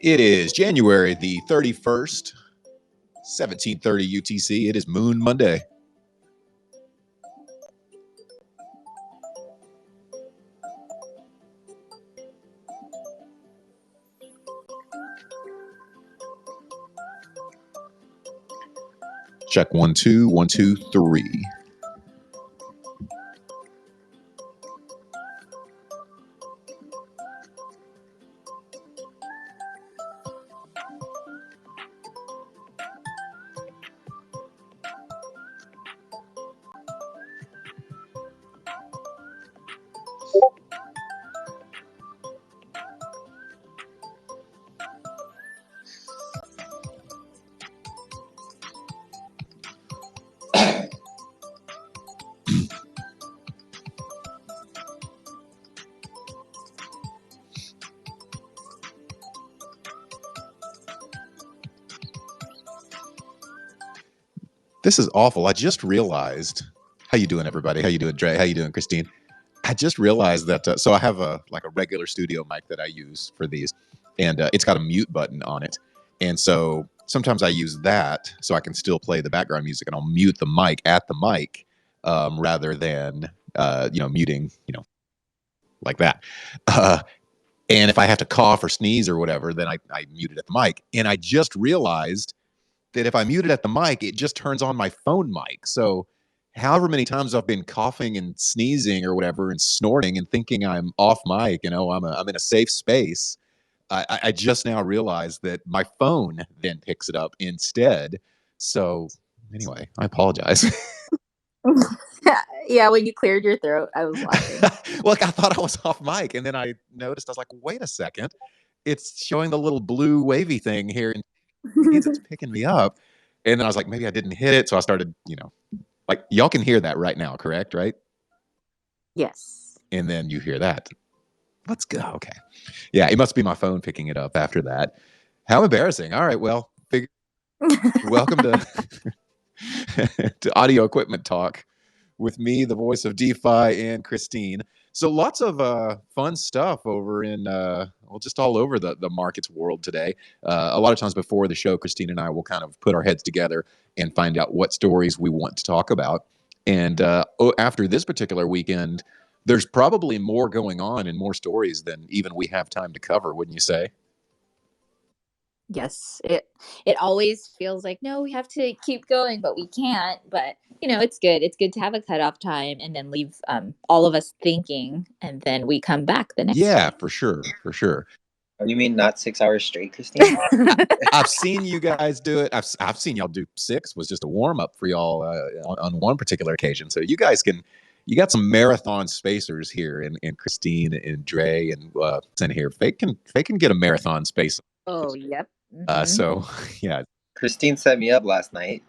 It is January the 31st, 1730 UTC. It is Moon Monday. Check 1 2 1 2 3. This is awful. I just realized. How you doing, everybody? How you doing, Dre? How you doing, Christine? I just realized that. So I have a regular studio mic that I use for these, and it's got a mute button on it. And so sometimes I use that so I can still play the background music, and I'll mute the mic at the mic rather than muting like that. And if I have to cough or sneeze or whatever, then I mute it at the mic. And I just realized that if I mute it at the mic, it just turns on my phone mic. So however many times I've been coughing and sneezing or whatever and snorting and thinking I'm off mic, I'm in a safe space. I just now realized that my phone then picks it up instead. So anyway, I apologize. Yeah, when you cleared your throat, I was laughing. Well, I thought I was off mic, and then I noticed, I was like, wait a second. It's showing the little blue wavy thing here, and it's picking me up. And then I was like, maybe I didn't hit it. So I started, like, y'all can hear that right now, correct? Right? Yes. And then you hear that. Let's go. Okay. Yeah, it must be my phone picking it up after that. How embarrassing. All right. Well, welcome to to Audio Equipment Talk with me, the voice of DeFi, and Christine. So lots of fun stuff over in, just all over the markets world today. A lot of times before the show, Christine and I will kind of put our heads together and find out what stories we want to talk about. And after this particular weekend, there's probably more going on and more stories than even we have time to cover, wouldn't you say? Yes, it always feels like, no, we have to keep going, but we can't. But it's good. It's good to have a cutoff time and then leave all of us thinking, and then we come back the next Yeah, day. for sure. You mean not 6 hours straight, Christine? I've seen you guys do it. I've seen y'all do 6 was just a warm up for y'all on one particular occasion. So you guys you got some marathon spacers here, and Christine and Dre and in here. They can get a marathon space. Oh, yep. So yeah. Christine set me up last night.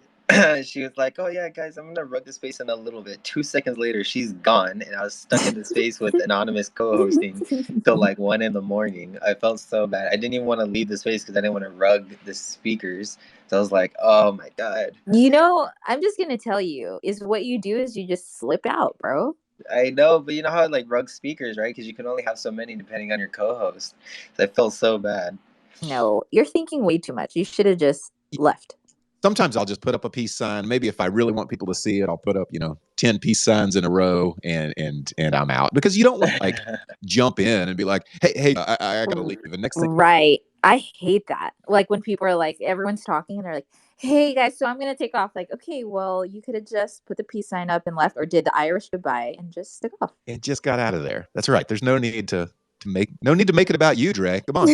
She was like, "Oh yeah, guys, I'm gonna rug the space in a little bit." 2 seconds later, she's gone, and I was stuck in the space with anonymous co-hosting till like 1 a.m. I felt so bad. I didn't even want to leave the space because I didn't want to rug the speakers. So I was like, "Oh my god." I'm just gonna tell you, is what you do is you just slip out, bro. I know, but you know how like rug speakers, right? Because you can only have so many depending on your co-host. So I felt so bad. No, you're thinking way too much. You should have just left. Sometimes I'll just put up a peace sign. Maybe if I really want people to see it, I'll put up 10 peace signs in a row, and I'm out, because you don't want to like jump in and be like, hey, I gotta leave. The next thing, right? I hate that. Like when people are like, everyone's talking and they're like, hey guys, so I'm gonna take off. Like, okay, well, you could have just put the peace sign up and left, or did the Irish goodbye and just took off. It just got out of there. That's right. There's no need to make it about you, Dre. Come on.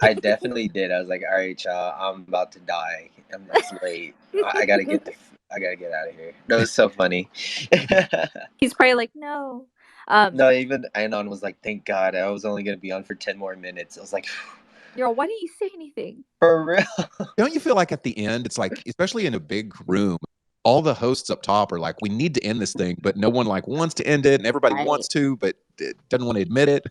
I definitely did. I was like, all right, y'all, I'm about to die. It's late. I gotta get out of here. That was so funny. He's probably like, no. No, even Anon was like, thank God, I was only gonna be on for 10 more minutes. I was like, Girl, why didn't you say anything? For real? Don't you feel like at the end, it's like, especially in a big room, all the hosts up top are like, we need to end this thing, but no one like wants to end it, and everybody wants to, but doesn't want to admit it.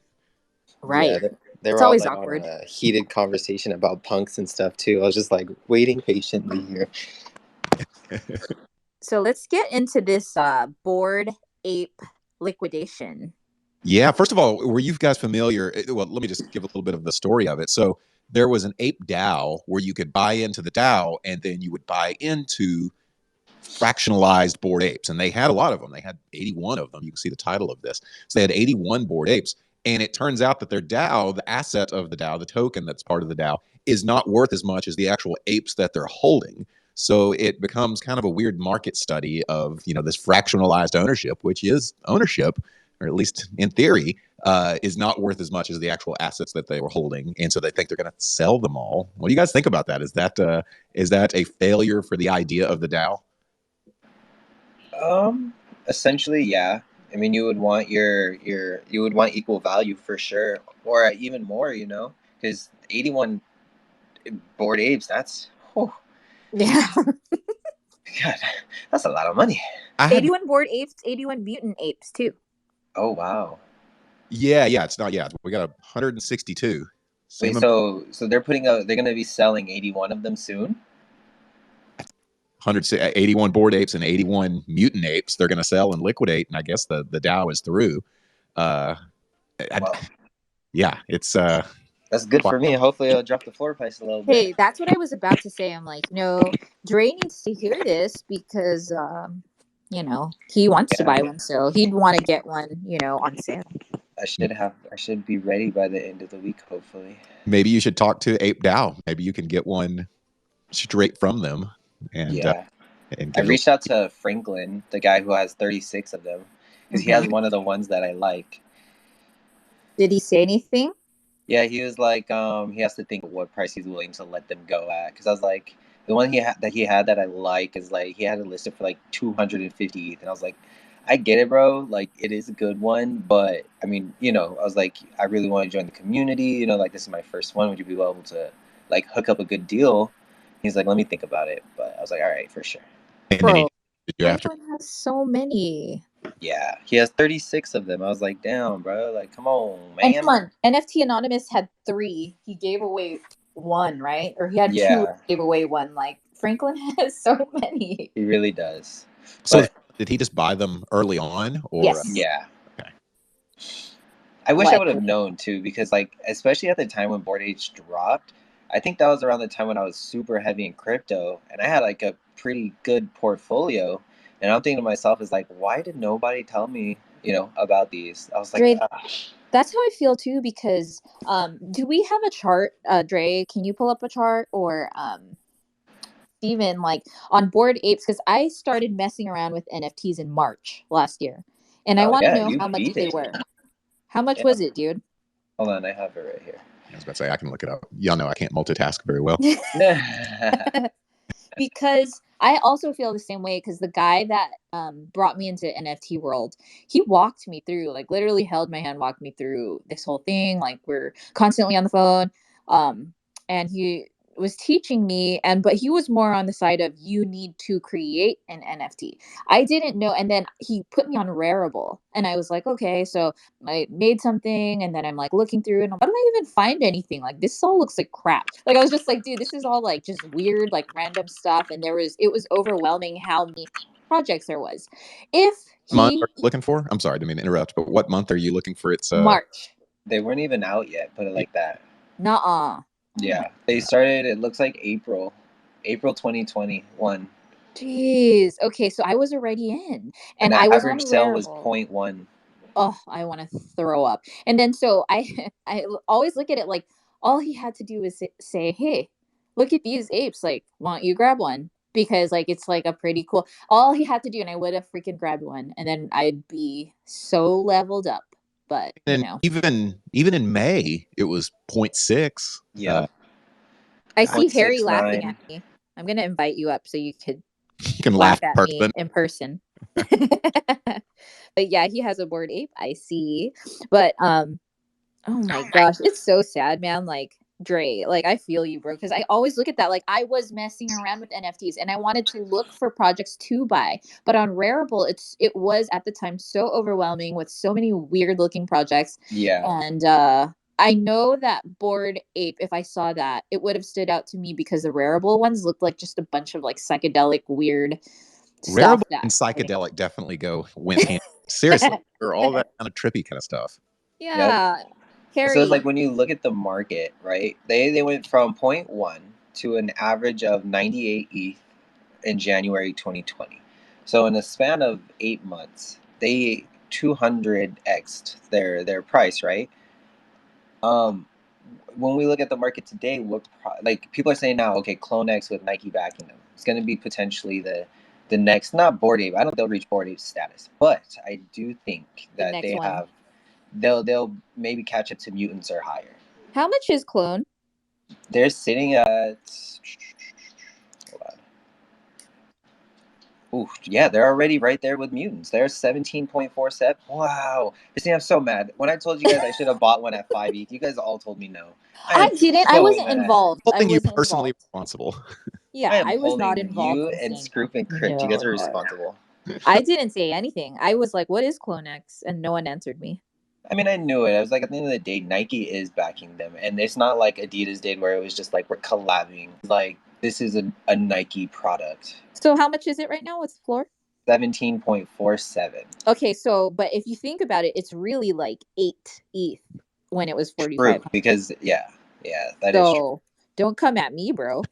Right. Yeah, they were always like awkward. On a heated conversation about punks and stuff too. I was just like waiting patiently here. So let's get into this Bored Ape liquidation. Yeah. First of all, were you guys familiar? Well, let me just give a little bit of the story of it. So there was an ApeDAO where you could buy into the DAO and then you would buy into fractionalized Bored Apes. And they had a lot of them. They had 81 of them. You can see the title of this. So they had 81 Bored Apes. And it turns out that their DAO, the asset of the DAO, the token that's part of the DAO, is not worth as much as the actual apes that they're holding. So it becomes kind of a weird market study of, this fractionalized ownership, which is ownership, or at least in theory, is not worth as much as the actual assets that they were holding. And so they think they're going to sell them all. What do you guys think about that? Is that a failure for the idea of the DAO? Essentially, yeah. I mean, you would want you would want equal value for sure, or even more, because 81 Bored Apes, that's, Yeah. God, that's a lot of money. 81 Bored Apes, 81 Mutant Apes too. Oh, wow. Yeah, it's not, we got 162. Wait, so they're they're going to be selling 81 of them soon? 81 Bored Apes and 81 Mutant Apes they're going to sell and liquidate, and I guess the DAO is through. Yeah, it's that's good for me. Hopefully it'll drop the floor price a little bit. Hey, that's what I was about to say. I'm like, Dre needs to hear this because he wants to buy one, so he'd want to get one, on sale. I should be ready by the end of the week, hopefully. Maybe you should talk to ApeDAO. Maybe you can get one straight from them. And I reached out to Franklin, the guy who has 36 of them, because he has one of the ones that I like. Did he say anything? Yeah, he was like, he has to think of what price he's willing to let them go at. Because I was like, the one he had that I like is like, he had it listed for like 250 ETH, and I was like, I get it, bro. Like, it is a good one, but I mean, I was like, I really want to join the community. Like, this is my first one. Would you be able to like hook up a good deal? He's like, let me think about it. But I was like, all right, for sure. Bro, Franklin has so many. Yeah, he has 36 of them. I was like, damn, bro. Like, come on, man. And come on, NFT Anonymous had 3. He gave away 1, right? Or he had 2, gave away 1. Like, Franklin has so many. He really does. So did he just buy them early on? Or yes. Yeah. Okay. I wish I would have known too, because like, especially at the time when Bored Apes dropped, I think that was around the time when I was super heavy in crypto, and I had like a pretty good portfolio. And I'm thinking to myself, is like, why did nobody tell me, about these? I was like, Dre, that's how I feel too, because do we have a chart, Dre? Can you pull up a chart, or Steven, like on Bored Apes? Because I started messing around with NFTs in March last year, and I want to know how much they were. How much was it, dude? Hold on, I have it right here. I was about to say, I can look it up. Y'all know I can't multitask very well. Because I also feel the same way, because the guy that brought me into NFT world, he walked me through, like literally held my hand, walked me through this whole thing. Like, we're constantly on the phone. And he was teaching me, but he was more on the side of, you need to create an NFT. I didn't know. And then he put me on Rarible, and I was like, okay, so I made something, and then I'm like looking through, and how do I even find anything? Like, this all looks like crap. Like, I was just like, dude, this is all like just weird, like random stuff. And it was overwhelming how many projects there was. Month are you looking for? I'm sorry, I didn't mean to interrupt, but what month are you looking for? It's March. They weren't even out yet, put it like that. Nuh-uh. Yeah, they started, it looks like April 2021. Jeez. Okay, so I was already in, and I was average sale was 0.1. Oh, I want to throw up. And then so I always look at it like, all he had to do was say, hey, look at these apes. Like, why don't you grab one? Because like, it's like a pretty cool. All he had to do, and I would have freaking grabbed one, and then I'd be so leveled up. But even in May, it was 0.6. Yeah. I see Harry laughing at me. I'm gonna invite you up so you can laugh at me in person. But yeah, he has a Bored Ape, I see. But oh my gosh, it's so sad, man. Like, Dre, like, I feel you, bro, because I always look at that. Like, I was messing around with NFTs, and I wanted to look for projects to buy, but on Rarible, it was at the time so overwhelming with so many weird looking projects. Yeah. And I know that Bored Ape, if I saw that, it would have stood out to me because the Rarible ones looked like just a bunch of like psychedelic weird stuff. Rarible and psychedelic definitely went hand. Seriously, or all that kind of trippy kind of stuff. Yeah. So it's like Harry. when you look at the market, right? They went from point 0.1 to an average of 98 ETH in January 2020. So in a span of 8 months, they 200x'd their price, right? Um, when we look at the market today, like people are saying now, okay, Clone X with Nike backing them, it's going to be potentially the next, not Bored Ape. I don't think they'll reach Bored Ape status, but I do think The that next one. they'll maybe catch up to Mutants or higher. How much is Clone? They're sitting at, hold on. Ooh, yeah, they're already right there with Mutants. They're 17.47. Wow. Christine, I'm so mad. When I told you guys I should have bought one at 5 ETH, you guys all told me no. I I am didn't. I so wasn't mad. involved. I Holding you wasn't personally involved. responsible. Yeah, I am I was not holding involved you in and saying Scroop and Crypt. You no, guys are no. responsible. I didn't say anything. I was like, "What is Clonex?" And no one answered me. I mean, I knew it. I was like, at the end of the day, Nike is backing them. And it's not like Adidas did where it was just like, we're collabing. Like, this is a Nike product. So how much is it right now? What's the floor? 17.47. Okay, so but if you think about it, it's really like 8 ETH when it was True, 4,500. because that is true. So don't come at me, bro.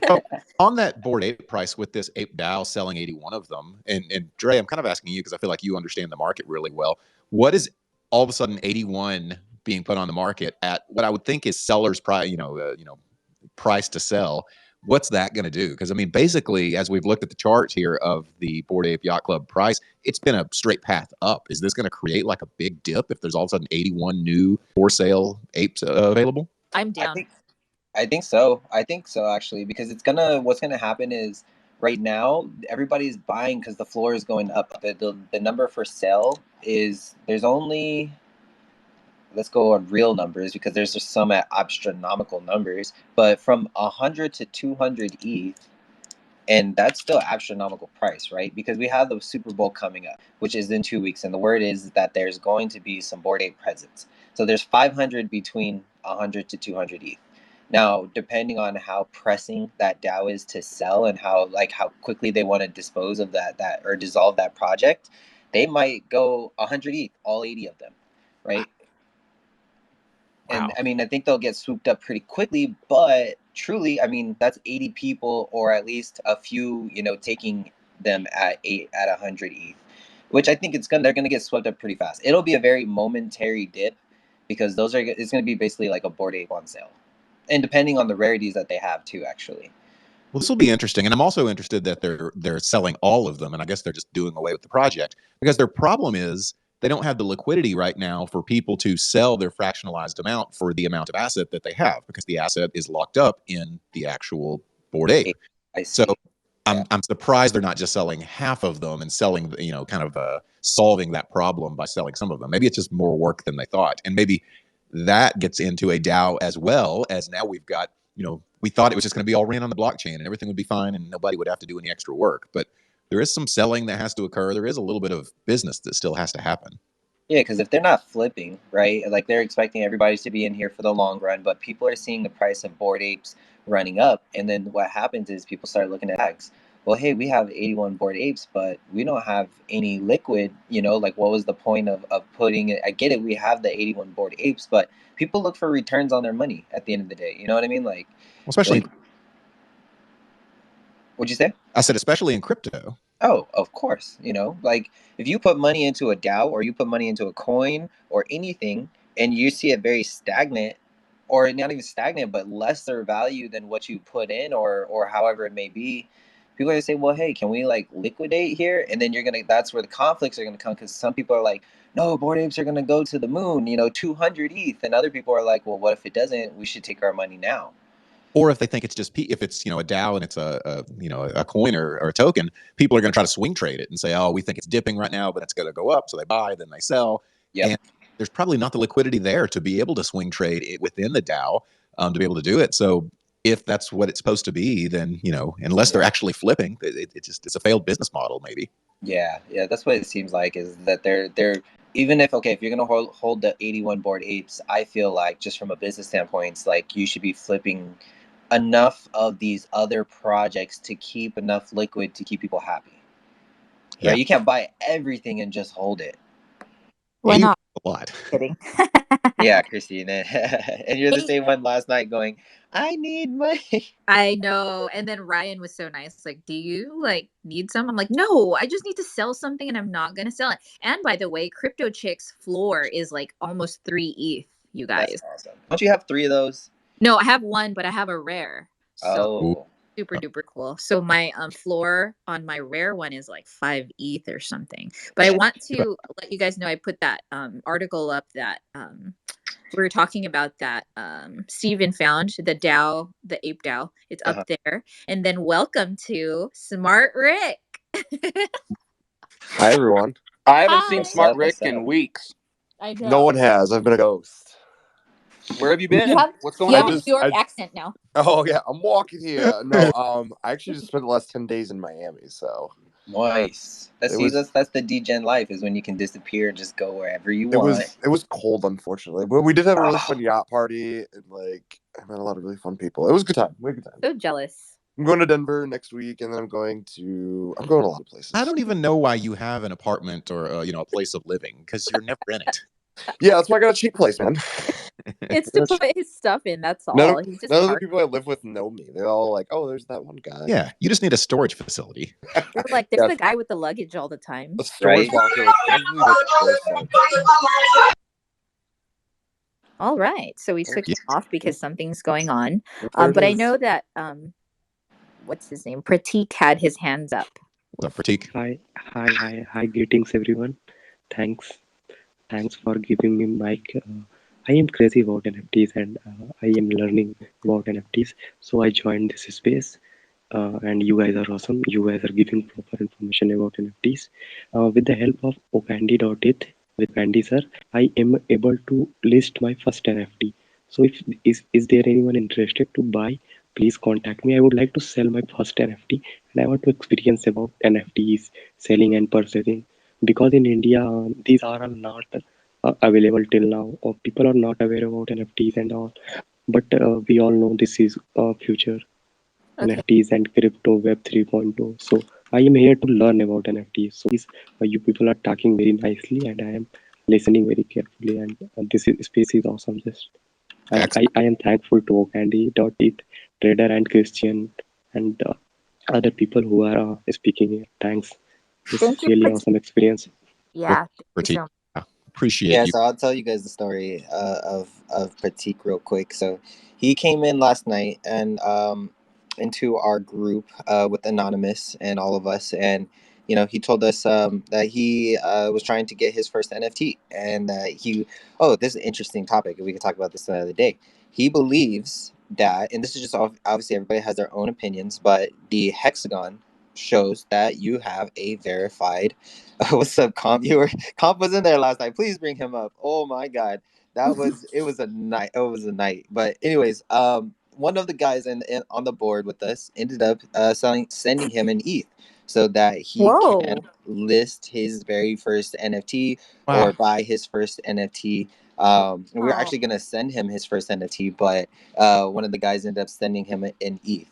So on that Bored Ape price with this ApeDAO selling 81 of them, and Dre, I'm kind of asking you because I feel like you understand the market really well. What is all of a sudden 81 being put on the market at what I would think is seller's price, price to sell? What's that going to do? Because I mean, basically, as we've looked at the charts here of the Bored Ape Yacht Club price, it's been a straight path up. Is this going to create like a big dip if there's all of a sudden 81 new for sale apes available? I'm down. I think so actually, because what's gonna happen is right now everybody's buying because the floor is going up. The number for sale is there's only, let's go on real numbers because there's just some at astronomical numbers, but from 100 to 200 ETH, and that's still astronomical price, right? Because we have the Super Bowl coming up, which is in 2 weeks, and the word is that there's going to be some Bored Ape presence. So there's 500 between 100 to 200 ETH. Now, depending on how pressing that DAO is to sell and how quickly they want to dispose of that or dissolve that project, they might go 100 ETH, all 80 of them, right? And Wow. I mean, I think they'll get swooped up pretty quickly, but truly, I mean, that's 80 people, or at least a few, taking them at 100 ETH, which I think they're gonna get swept up pretty fast. It'll be a very momentary dip because it's gonna be basically like a Bored Ape on sale, and depending on the rarities that they have too, actually. Well, this will be interesting, and I'm also interested that they're selling all of them, and I guess they're just doing away with the project because their problem is they don't have the liquidity right now for people to sell their fractionalized amount for the amount of asset that they have because the asset is locked up in the actual Bored Ape. I So see. Yeah. I'm surprised they're not just selling half of them and selling, kind of solving that problem by selling some of them. Maybe it's just more work than they thought, and maybe that gets into a DAO as well as now we've got, we thought it was just going to be all ran on the blockchain and everything would be fine and nobody would have to do any extra work. But there is some selling that has to occur. There is a little bit of business that still has to happen. Yeah, because if they're not flipping, right, like they're expecting everybody to be in here for the long run, but people are seeing the price of Bored Apes running up, and then what happens is people start looking at tags. Well, hey, we have 81 Bored Apes, but we don't have any liquid, like what was the point of putting it? I get it, we have the 81 Bored Apes, but people look for returns on their money at the end of the day. You know what I mean? Well, especially, what'd you say? I said, especially in crypto. Oh, of course. Like if you put money into a DAO or you put money into a coin or anything and you see it very stagnant, or not even stagnant, but lesser value than what you put in, or however it may be, people are gonna say, well, hey, can we like liquidate here? And then that's where the conflicts are gonna come, because some people are like, no, Bored Apes are gonna go to the moon, 200 ETH, and other people are like, well, what if it doesn't? We should take our money now. Or if they think it's just if it's a DAO and it's a coin or a token, people are going to try to swing trade it and say, oh, we think it's dipping right now, but it's going to go up, so they buy, then they sell. Yep. And there's probably not the liquidity there to be able to swing trade it within the DAO to be able to do it. So if that's what it's supposed to be, then unless they're actually flipping, it's a failed business model maybe. Yeah, that's what it seems like, is that they're even if you're gonna hold the 81 Bored Apes, I feel like just from a business standpoint, it's like you should be flipping enough of these other projects to keep enough liquid to keep people happy. Yeah. Right? You can't buy everything and just hold it. Why Eight not? a lot. Kidding. Yeah, Christine. And you're the same one last night going, I need money. I know. And then Ryan was so nice. Like, do you like need some? I'm like, no, I just need to sell something and I'm not gonna sell it. And by the way, Crypto Chick's floor is like almost 3 ETH, you That's guys. awesome. Don't you have 3 of those? No, I have one, but I have a rare. So Oh. super duper cool. So my floor on my rare one is like 5 ETH or something. But I want to let you guys know I put that article up that we were talking about that Steven found the DAO, the Ape DAO. It's up there. And then welcome to Smart Rick. Hi everyone. I haven't seen Hi. Smart Rick in weeks. I know. No one has. I've been a ghost. Where have you been? What's going on? You have a New York accent now. Oh yeah, I'm walking here. No, I actually just spent the last 10 days in Miami, so nice. That's the degen life, is when you can disappear and just go wherever you want. It was cold, unfortunately, but we did have a really fun yacht party, and like I met a lot of really fun people. It was a good time. We had a good time. So jealous. I'm going to Denver next week, and then I'm going a lot of places. I don't even know why you have an apartment or a place of living, because you're never in it. Yeah, that's why I got a cheap place, man. It's to put his stuff in. That's all. None of the people I live with know me. They're all like, "Oh, there's that one guy." Yeah, you just need a storage facility. They're like, there's the guy with the luggage all the time. A storage locker with probably the all right, so we took him off because something's going on. There but it I is. know that what's his name? Pratik had his hands up. What's up, Pratik? Hi, greetings everyone. Thanks for giving me mic. I am crazy about NFTs and I am learning about NFTs. So I joined this space, and you guys are awesome. You guys are giving proper information about NFTs. With the help of opandy.it with Pandy sir, I am able to list my first NFT. So if is there anyone interested to buy, please contact me. I would like to sell my first NFT and I want to experience about NFTs, selling and purchasing. Because in India, these are all not available till now, or people are not aware about NFTs and all. But we all know this is future. NFTs and crypto web 3.0. So I am here to learn about NFTs. So you people are talking very nicely and I am listening very carefully, and this space is awesome. Just I am thankful to Candy.it, Trader and Christian and other people who are speaking here. Thanks. This is really awesome experience. Yeah. Appreciate you. So I'll tell you guys the story of Pratik real quick. So he came in last night and into our group with Anonymous and all of us, and he told us that he was trying to get his first NFT, and this is an interesting topic, and we can talk about this another day. He believes that, and this is just obviously everybody has their own opinions, but the hexagon shows that you have a verified what's up, Comp was in there last night. Please bring him up. Oh my god, it was a night. But anyways, one of the guys on the board with us ended up sending him an ETH so that he can list his very first NFT or buy his first NFT. We were actually going to send him his first NFT, but one of the guys ended up sending him an ETH.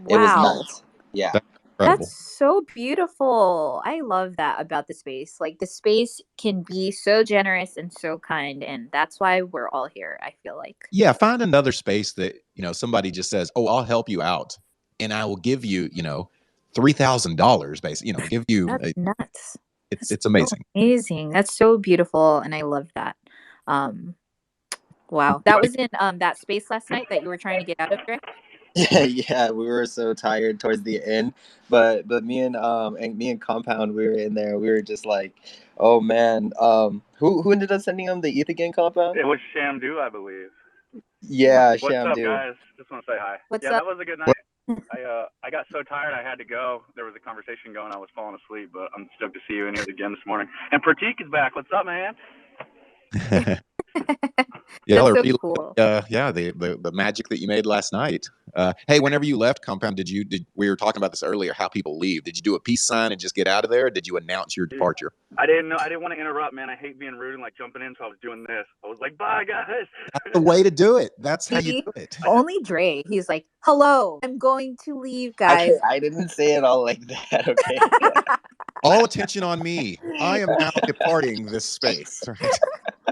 It was nuts. Yeah. That's so beautiful. I love that about the space. Like, the space can be so generous and so kind, and that's why we're all here, I feel like. Yeah, find another space that, somebody just says, "Oh, I'll help you out and I will give you, $3,000 basically, give you." That's nuts. It's amazing. So amazing. That's so beautiful, and I love that. Wow. That was in that space last night that you were trying to get out of, Rick? Yeah, we were so tired towards the end, but me and Compound, we were in there. We were just like, oh man, who ended up sending him the ETH again, Compound? It was Shamdu, I believe. Yeah, What's Shamdu. up, guys? Just want to say hi. What's up? That was a good night. I got so tired I had to go. There was a conversation going. I was falling asleep, but I'm stoked to see you in here again this morning. And Pratik is back. What's up, man? Yeah, that's so cool. The magic that you made last night. Hey, whenever you left Compound, we were talking about this earlier, how people leave. Did you do a peace sign and just get out of there, or did you announce your departure? I didn't know. I didn't want to interrupt, man. I hate being rude and like jumping in, so I was doing this. I was like, "Bye, guys." That's the way to do it. That's how you do it. Only Dre. He's like, "Hello, I'm going to leave, guys." I didn't say it all like that, okay? All attention on me. I am now departing this space. Right?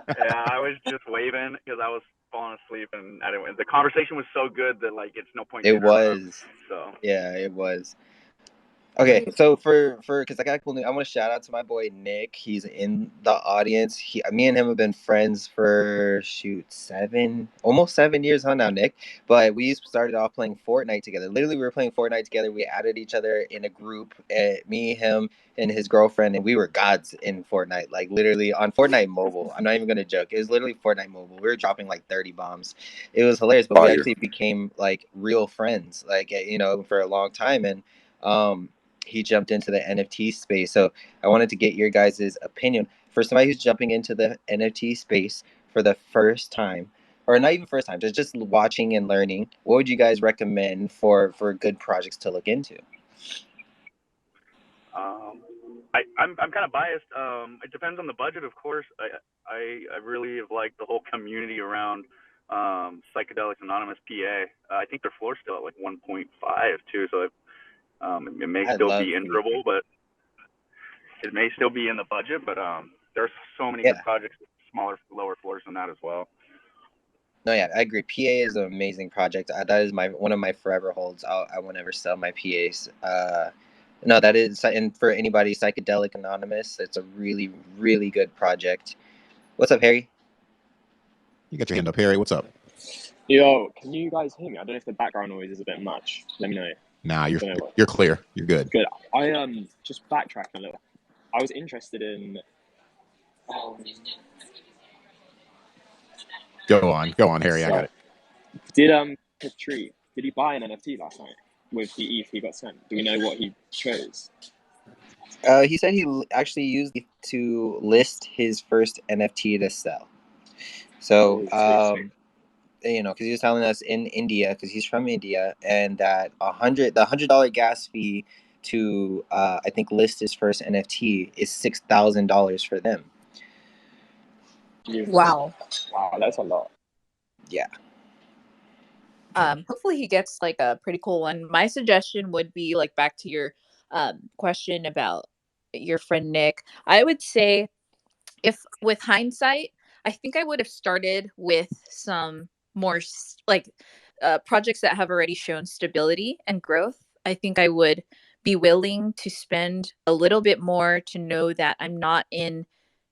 Yeah, I was just waving because I was falling asleep, and I didn't. The conversation was so good that like it's no point to It interrupt. was. So Yeah, it was. Okay, so for because I got cool news, I want to shout out to my boy Nick. He's in the audience. Me and him have been friends for almost 7 years, huh? Now, Nick. But we started off playing Fortnite together. Literally, we were playing Fortnite together. We added each other in a group. Me, him, and his girlfriend, and we were gods in Fortnite. Like literally on Fortnite Mobile. I'm not even gonna joke. It was literally Fortnite Mobile. We were dropping like 30 bombs. It was hilarious. But we Fire. actually became like real friends. Like for a long time, and he jumped into the NFT space. So I wanted to get your guys' opinion. For somebody who's jumping into the NFT space for the first time, or not even first time, just watching and learning, what would you guys recommend for good projects to look into? I'm kind of biased. It depends on the budget, of course. I really have liked the whole community around Psychedelics Anonymous PA. I think their floor's still at like 1.5 too, so it may I still love be PA. enterable, but it may still be in the budget. But there's so many Yeah. good projects with smaller, lower floors than that as well. No, yeah, I agree. PA is an amazing project. That is one of my forever holds. I will never sell my PAs. No, that is, and for anybody, Psychedelic Anonymous, it's a really, really good project. What's up, Harry? You got your hand up, Harry. What's up? Yo, can you guys hear me? I don't know if the background noise is a bit much. Let me know. Nah, you're clear. You're good. Good. I just backtracking a little. I was interested in. Go on, Harry. I got it. Did Patrick, did he buy an NFT last night with the ETH he got sent? Do we know what he chose? He said he actually used it to list his first NFT to sell. So, because he was telling us in India, because he's from India, and that the $100 gas fee to I think list his first NFT is $6,000 for them. Wow. Wow, that's a lot. Yeah. Hopefully he gets like a pretty cool one. My suggestion would be like back to your question about your friend Nick. I would say if with hindsight, I think I would have started with some more projects that have already shown stability and growth. I think I would be willing to spend a little bit more to know that I'm not in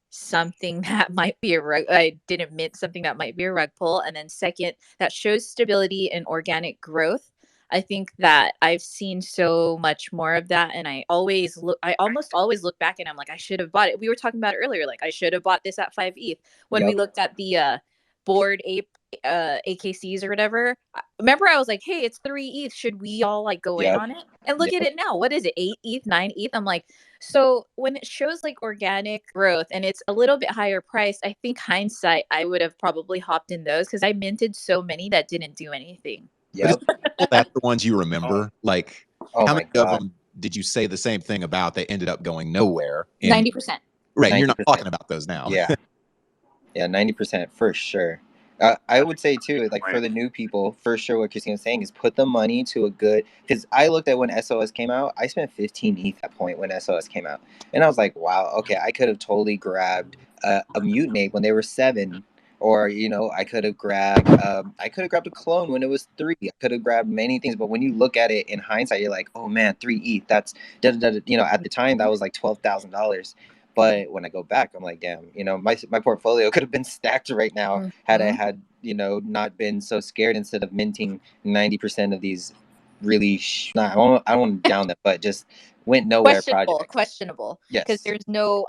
something that might be I didn't mint something that might be a rug pull. And then second, that shows stability and organic growth. I think that I've seen so much more of that. And I almost always look back and I'm like, I should have bought it. We were talking about it earlier. Like I should have bought this at 5 ETH when we looked at the Bored Ape AKCs or whatever. Remember I was like, hey, it's 3 ETH. Should we all like go in on it? And look at it now. What is it? 8 ETH, 9 ETH? I'm like, so when it shows like organic growth and it's a little bit higher priced, I think hindsight, I would have probably hopped in those because I minted so many that didn't do anything. Yep. That's the ones you remember. Like, Oh how my many of God. them did you say the same thing about that ended up going nowhere? 90%. Right. And you're not 90%. talking about those now. Yeah. Yeah, 90% for sure. I would say too, like for the new people, for sure, what Christine was saying is put the money to a good. Because I looked at when SOS came out, I spent 15 ETH at that point when SOS came out, and I was like, wow, okay, I could have totally grabbed a Mutant Ape when they were 7, or I could have grabbed a clone when it was 3. I could have grabbed many things, but when you look at it in hindsight, you're like, oh man, 3 ETH, that's at the time that was like $12,000. But when I go back, I'm like, damn, my portfolio could have been stacked right now had I had, not been so scared instead of minting 90% of these really, I don't want to down them, but just went nowhere projects. Questionable. Yes. Because there's no,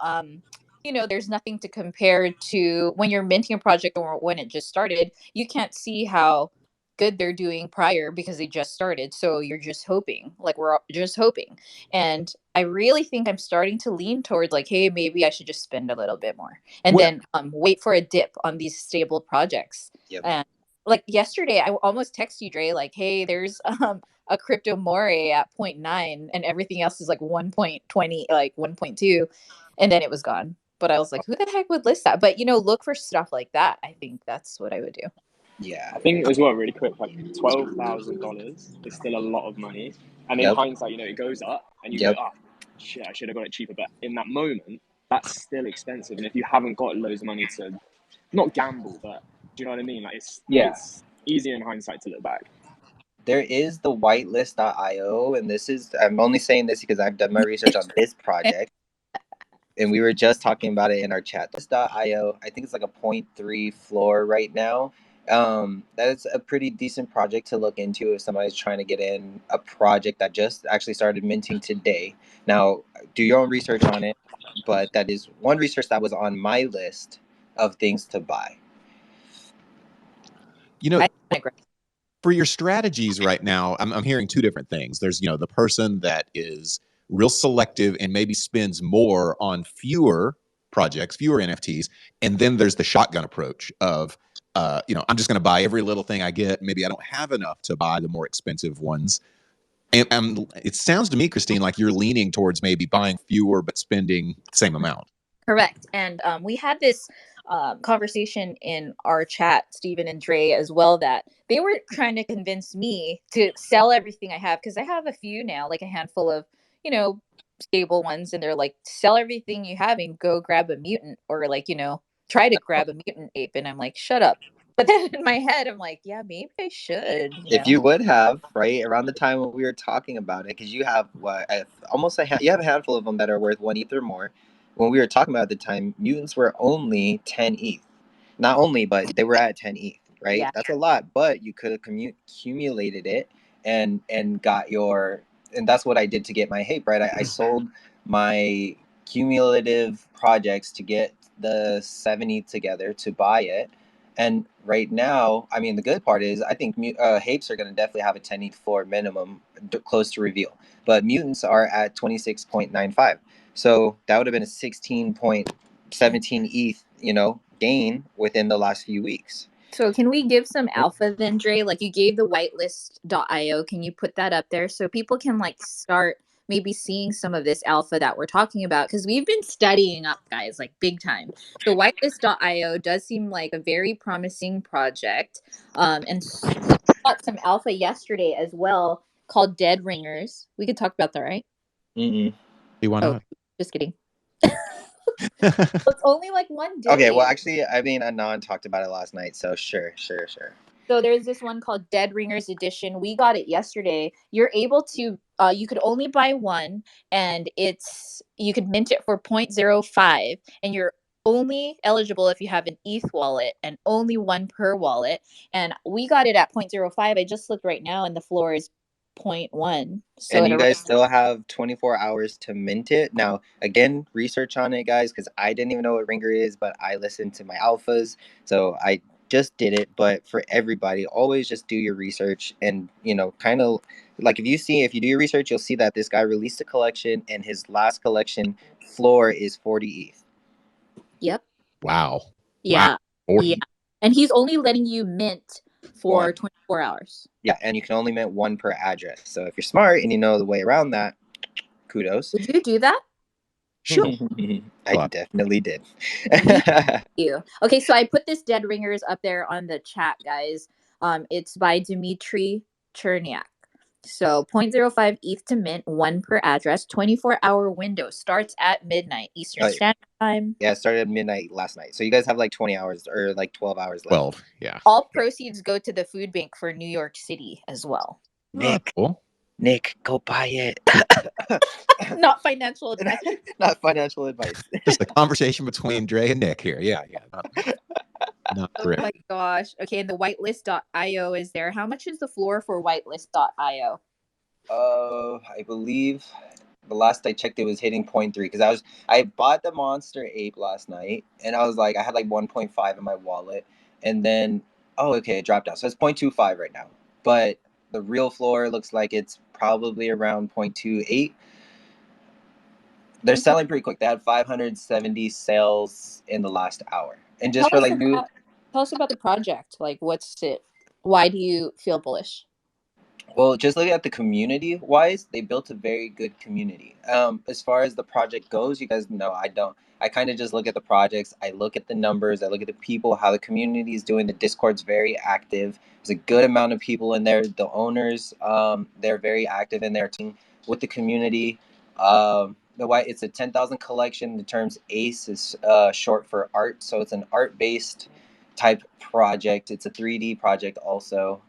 there's nothing to compare to when you're minting a project or when it just started. You can't see how good they're doing prior because they just started. So you're just hoping, like we're just hoping. And I really think I'm starting to lean towards like, hey, maybe I should just spend a little bit more and then wait for a dip on these stable projects. Yep. And like yesterday, I almost text you, Dre, like, hey, there's a crypto more at 0.9 and everything else is like 1.20, like 1.2. And then it was gone. But I was like, who the heck would list that? But, look for stuff like that. I think that's what I would do. Yeah. I think as well, really quick, like $12,000 is still a lot of money. And in hindsight, it goes up and you go up. shit, I should have got it cheaper. But in that moment, that's still expensive. And if you haven't got loads of money to, not gamble, but do you know what I mean? Like it's easier in hindsight to look back. There is the whitelist.io, and I'm only saying this because I've done my research on this project. And we were just talking about it in our chat. This.io, I think it's like a 0.3 floor right now. That's a pretty decent project to look into if somebody's trying to get in a project that just actually started minting today. Now, do your own research on it, but that is one research that was on my list of things to buy. You know, for your strategies right now, I'm hearing two different things. There's, the person that is real selective and maybe spends more on fewer projects, fewer NFTs. And then there's the shotgun approach of, I'm just going to buy every little thing I get. Maybe I don't have enough to buy the more expensive ones. And it sounds to me, Christine, like you're leaning towards maybe buying fewer but spending the same amount. Correct. And we had this conversation in our chat, Stephen and Dre, as well, that they were trying to convince me to sell everything I have, because I have a few now, like a handful of, stable ones. And they're like, sell everything you have and go grab a mutant, or like, try to grab a mutant ape. And I'm like, shut up. But then in my head, I'm like, yeah, maybe I should. If you would have, right, around the time when we were talking about it, because you have you have a handful of them that are worth 1 ETH or more. When we were talking about it at the time, mutants were only 10 ETH. Not only, but they were at 10 ETH, right? Yeah. That's a lot, but you could have accumulated it and got and that's what I did to get my HAPE, right? I sold my cumulative projects to get the 7 ETH together to buy it. And right now, I mean, the good part is I think HAPEs are going to definitely have a 10 ETH floor minimum close to reveal. But mutants are at 26.95. So that would have been a 16.17 ETH, gain within the last few weeks. So can we give some alpha then, Dre? Like, you gave the whitelist.io. Can you put that up there so people can start maybe seeing some of this alpha that we're talking about? Because we've been studying up, guys, like big time. So whitelist.io does seem like a very promising project. And we got some alpha yesterday as well called Dead Ringers. We could talk about that, right? Mm-mm. Why not? Just kidding. It's only like 1 day. Okay, well, actually, I mean, Anon talked about it last night, so sure. So there's this one called Dead Ringers Edition. We got it yesterday. You're able to, you could only buy one, and you could mint it for 0.05, and you're only eligible if you have an ETH wallet, and only one per wallet. And we got it at 0.05. I just looked right now, and the floor is 0.1. So and you guys still have 24 hours to mint it. Now, again, research on it, guys, because I didn't even know what Ringer is, but I listened to my alphas, so I just did it. But for everybody, always just do your research, and kind of like if you do your research, you'll see that this guy released a collection, and his last collection floor is 40 ETH. Yep. Wow. Yeah. Wow. Yeah. And he's only letting you mint for 24 hours. Yeah, and you can only mint one per address. So if you're smart and you know the way around that, kudos. Would you do that? Sure. I definitely did. You. Okay, so I put this Dead Ringers up there on the chat, guys. It's by Dmitry Cherniak. So 0.05 ETH to mint, one per address, 24-hour window, starts at midnight Eastern Standard Time. Yeah, it started at midnight last night. So you guys have like 20 hours or like 12 hours left. 12, yeah. All proceeds go to the food bank for New York City as well. Nick, go buy it. Not financial advice. Not financial advice. Just a conversation between Dre and Nick here. Yeah. Not oh my gosh. Okay, and the whitelist.io is there. How much is the floor for whitelist.io? I believe the last I checked it was hitting 0.3 because I bought the monster ape last night and I was like I had like 1.5 in my wallet and then it dropped down. So it's 0.25 right now. But the real floor looks like it's probably around 0.28. They're selling pretty quick. They had 570 sales in the last hour. And just tell us about the project. Like, what's it? Why do you feel bullish? Well, just looking at the community wise, they built a very good community. As far as the project goes, you guys know I don't. I kind of just look at the projects. I look at the numbers. I look at the people, how the community is doing. The Discord's very active. There's a good amount of people in there. The owners, they're very active in their team with the community. It's a 10,000 collection. The terms ACE is short for art, so it's an art-based type project. It's a 3D project also.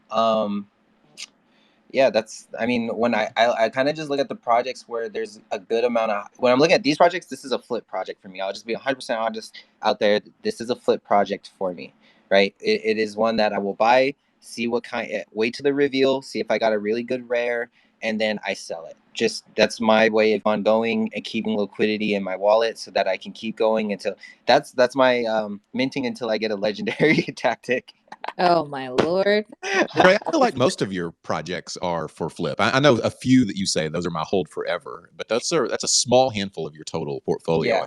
Yeah, I mean, when I kind of just look at the projects where there's a good amount of, when I'm looking at these projects, this is a flip project for me. I'll just be 100% honest out there. This is a flip project for me, right? It is one that I will buy, see what kind, wait to the reveal, see if I got a really good rare, and then I sell it. Just, that's my way of ongoing and keeping liquidity in my wallet so that I can keep going until, that's my minting until I get a legendary tactic. Oh my lord. Dre, I feel like most of your projects are for flip. I know a few that you say those are my hold forever, but that's a small handful of your total portfolio. Yeah,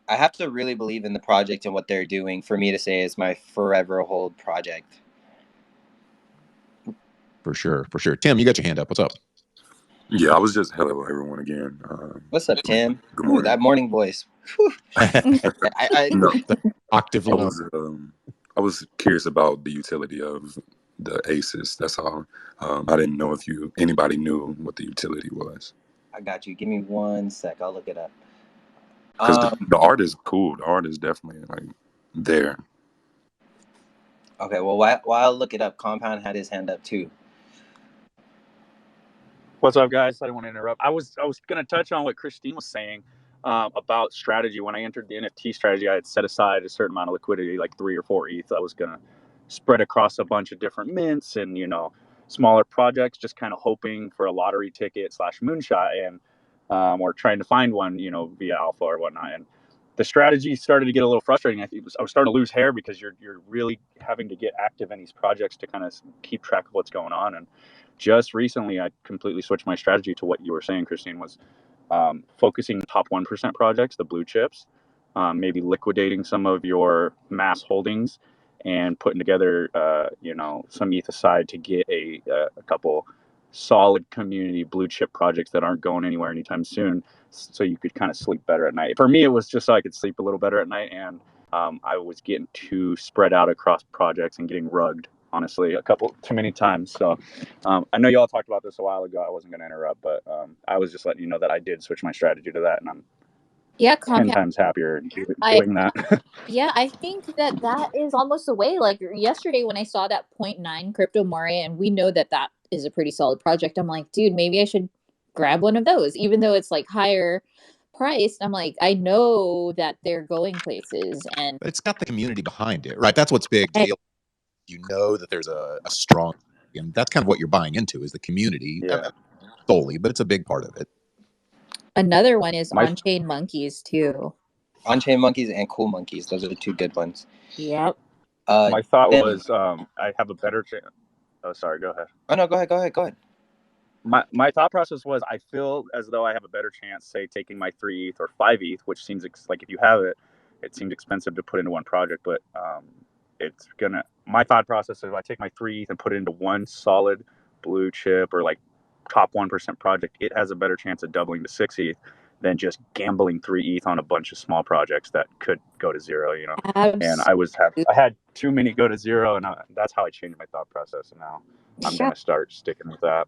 I have to really believe in the project and what they're doing for me to say it's my forever hold project. For sure, for sure. Tim, you got your hand up. What's up? Yeah, I was just hello everyone again. What's up, Tim? Good Ooh, morning. that morning voice. No, Octave low. I was curious about the utility of the ACEs. That's all. I didn't know if anybody knew what the utility was. I got you. Give me 1 sec. I'll look it up. Because the art is cool. The art is definitely like there. Okay, well, while I look it up, Compound had his hand up too. What's up, guys? I didn't want to interrupt. I was going to touch on what Christine was saying about strategy. When I entered the NFT strategy, I had set aside a certain amount of liquidity, like 3 or 4 ETH. I was going to spread across a bunch of different mints and, smaller projects, just kind of hoping for a lottery ticket / moonshot, and or trying to find one, via alpha or whatnot. And the strategy started to get a little frustrating. I was starting to lose hair because you're really having to get active in these projects to kind of keep track of what's going on. And just recently, I completely switched my strategy to what you were saying, Christine, was focusing top 1% projects, the blue chips, maybe liquidating some of your mass holdings and putting together, some ETH aside to get a couple solid community blue chip projects that aren't going anywhere anytime soon, so you could kind of sleep better at night. For me, it was just so I could sleep a little better at night, and I was getting too spread out across projects and getting rugged, honestly, a couple too many times. So I know you all talked about this a while ago. I wasn't going to interrupt, but I was just letting you know that I did switch my strategy to that, and I'm 10 times happier doing that. Yeah, I think that is almost the way. Like yesterday when I saw that 0.9 crypto mare, and we know that is a pretty solid project, I'm like, dude, maybe I should grab one of those, even though it's like higher priced. I'm like, I know that they're going places, and But it's got the community behind it, right? That's what's big. You know that there's a strong, and that's kind of what you're buying into is the community. Yeah. Solely, but it's a big part of it. Another one is on-chain monkeys too. On-chain monkeys and cool monkeys. Those are the 2 good ones. Yep. My thought was I have a better chance. Oh, sorry. Go ahead. Oh, no, go ahead. My thought process was I feel as though I have a better chance, say, taking my 3 ETH or 5 ETH, which seems like if you have it, it seems expensive to put into one project, but my thought process is if I take my 3 ETH and put it into one solid blue chip or like top 1% project, it has a better chance of doubling to 6 ETH than just gambling 3 ETH on a bunch of small projects that could go to zero, Absolutely. And I had too many go to zero, and that's how I changed my thought process. And now I'm going to start sticking with that.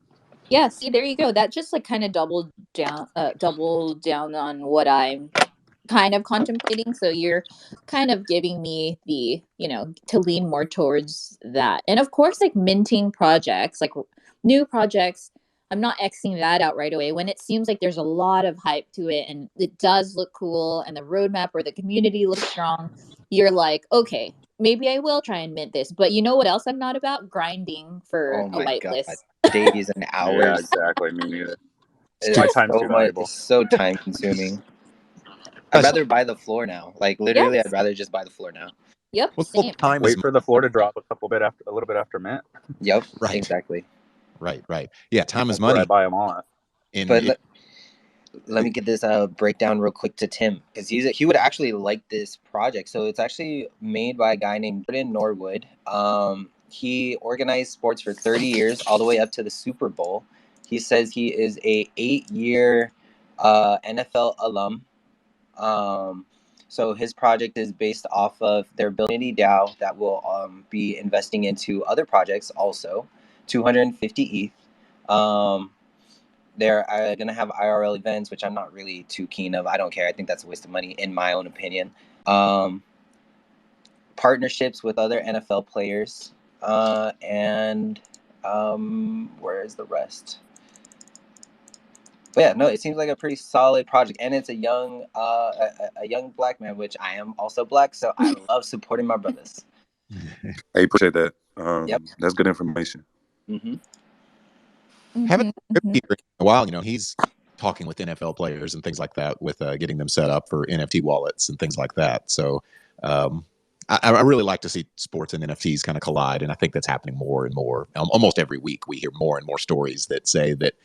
Yeah, see, there you go. That just like kind of doubled down on what I'm kind of contemplating. So you're kind of giving me the, to lean more towards that. And of course, like minting projects, like new projects, I'm not Xing that out right away. When it seems like there's a lot of hype to it and it does look cool and the roadmap or the community looks strong, you're like, okay, maybe I will try and mint this. But you know what else I'm not about? Grinding for a whitelist. Days and hours. Yeah, exactly. Me neither. It's so time consuming. I'd rather buy the floor now. Like literally, I'd rather just buy the floor now. Yep. Wait for the floor to drop a little bit after mint. Yep. Right. Exactly. Right. Yeah. Time is That's where money. I buy them all at. But let me get this breakdown real quick to Tim, because he would actually like this project. So it's actually made by a guy named Jordan Norwood. He organized sports for 30 years, all the way up to the Super Bowl. He says he is a 8-year NFL alum. So his project is based off of their building DAO that will be investing into other projects also, 250 ETH. They're going to have IRL events, which I'm not really too keen of. I don't care. I think that's a waste of money, in my own opinion. Partnerships with other NFL players, and where's the rest? But yeah, no, it seems like a pretty solid project, and it's a young black man, which I am also black, so I love supporting my brothers. I appreciate that. Yep. That's good information. Haven't in a while, you know, he's talking with NFL players and things like that, with getting them set up for NFT wallets and things like that. So I really like to see sports and NFTs kind of collide, and I think that's happening more and more. Almost every week, we hear more and more stories that say that,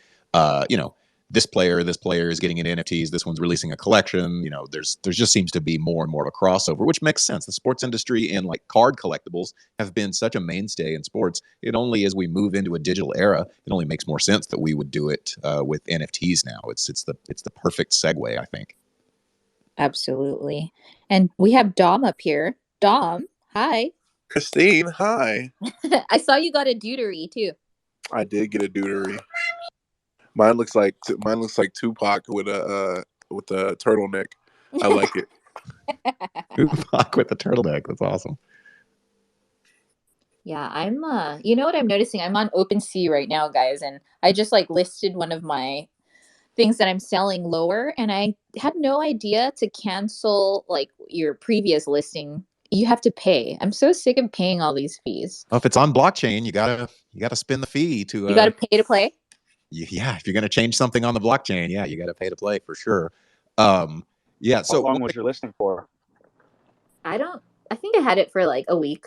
you know, this player is getting into NFTs. This one's releasing a collection. You know, there's just seems to be more and more of a crossover, which makes sense. The sports industry and like card collectibles have been such a mainstay in sports. It only, as we move into a digital era, it only makes more sense that we would do it with NFTs now. It's the perfect segue, I think. Absolutely. And we have Dom up here. Dom, hi. Christine, hi. I saw you got a deutery too. I did get a deutery. Mine looks like Tupac with a turtleneck. I like it. Tupac with the turtleneck. That's awesome. Yeah, I'm you know what I'm noticing? I'm on OpenSea right now, guys, and I just like listed one of my things that I'm selling lower, and I had no idea to cancel like your previous listing. You have to pay. I'm so sick of paying all these fees. Well, if it's on blockchain, you gotta spend the fee to. You gotta pay to play. Yeah, if you're gonna change something on the blockchain, yeah, you gotta pay to play for sure. Yeah. So how long was your listing for? I think I had it for like a week.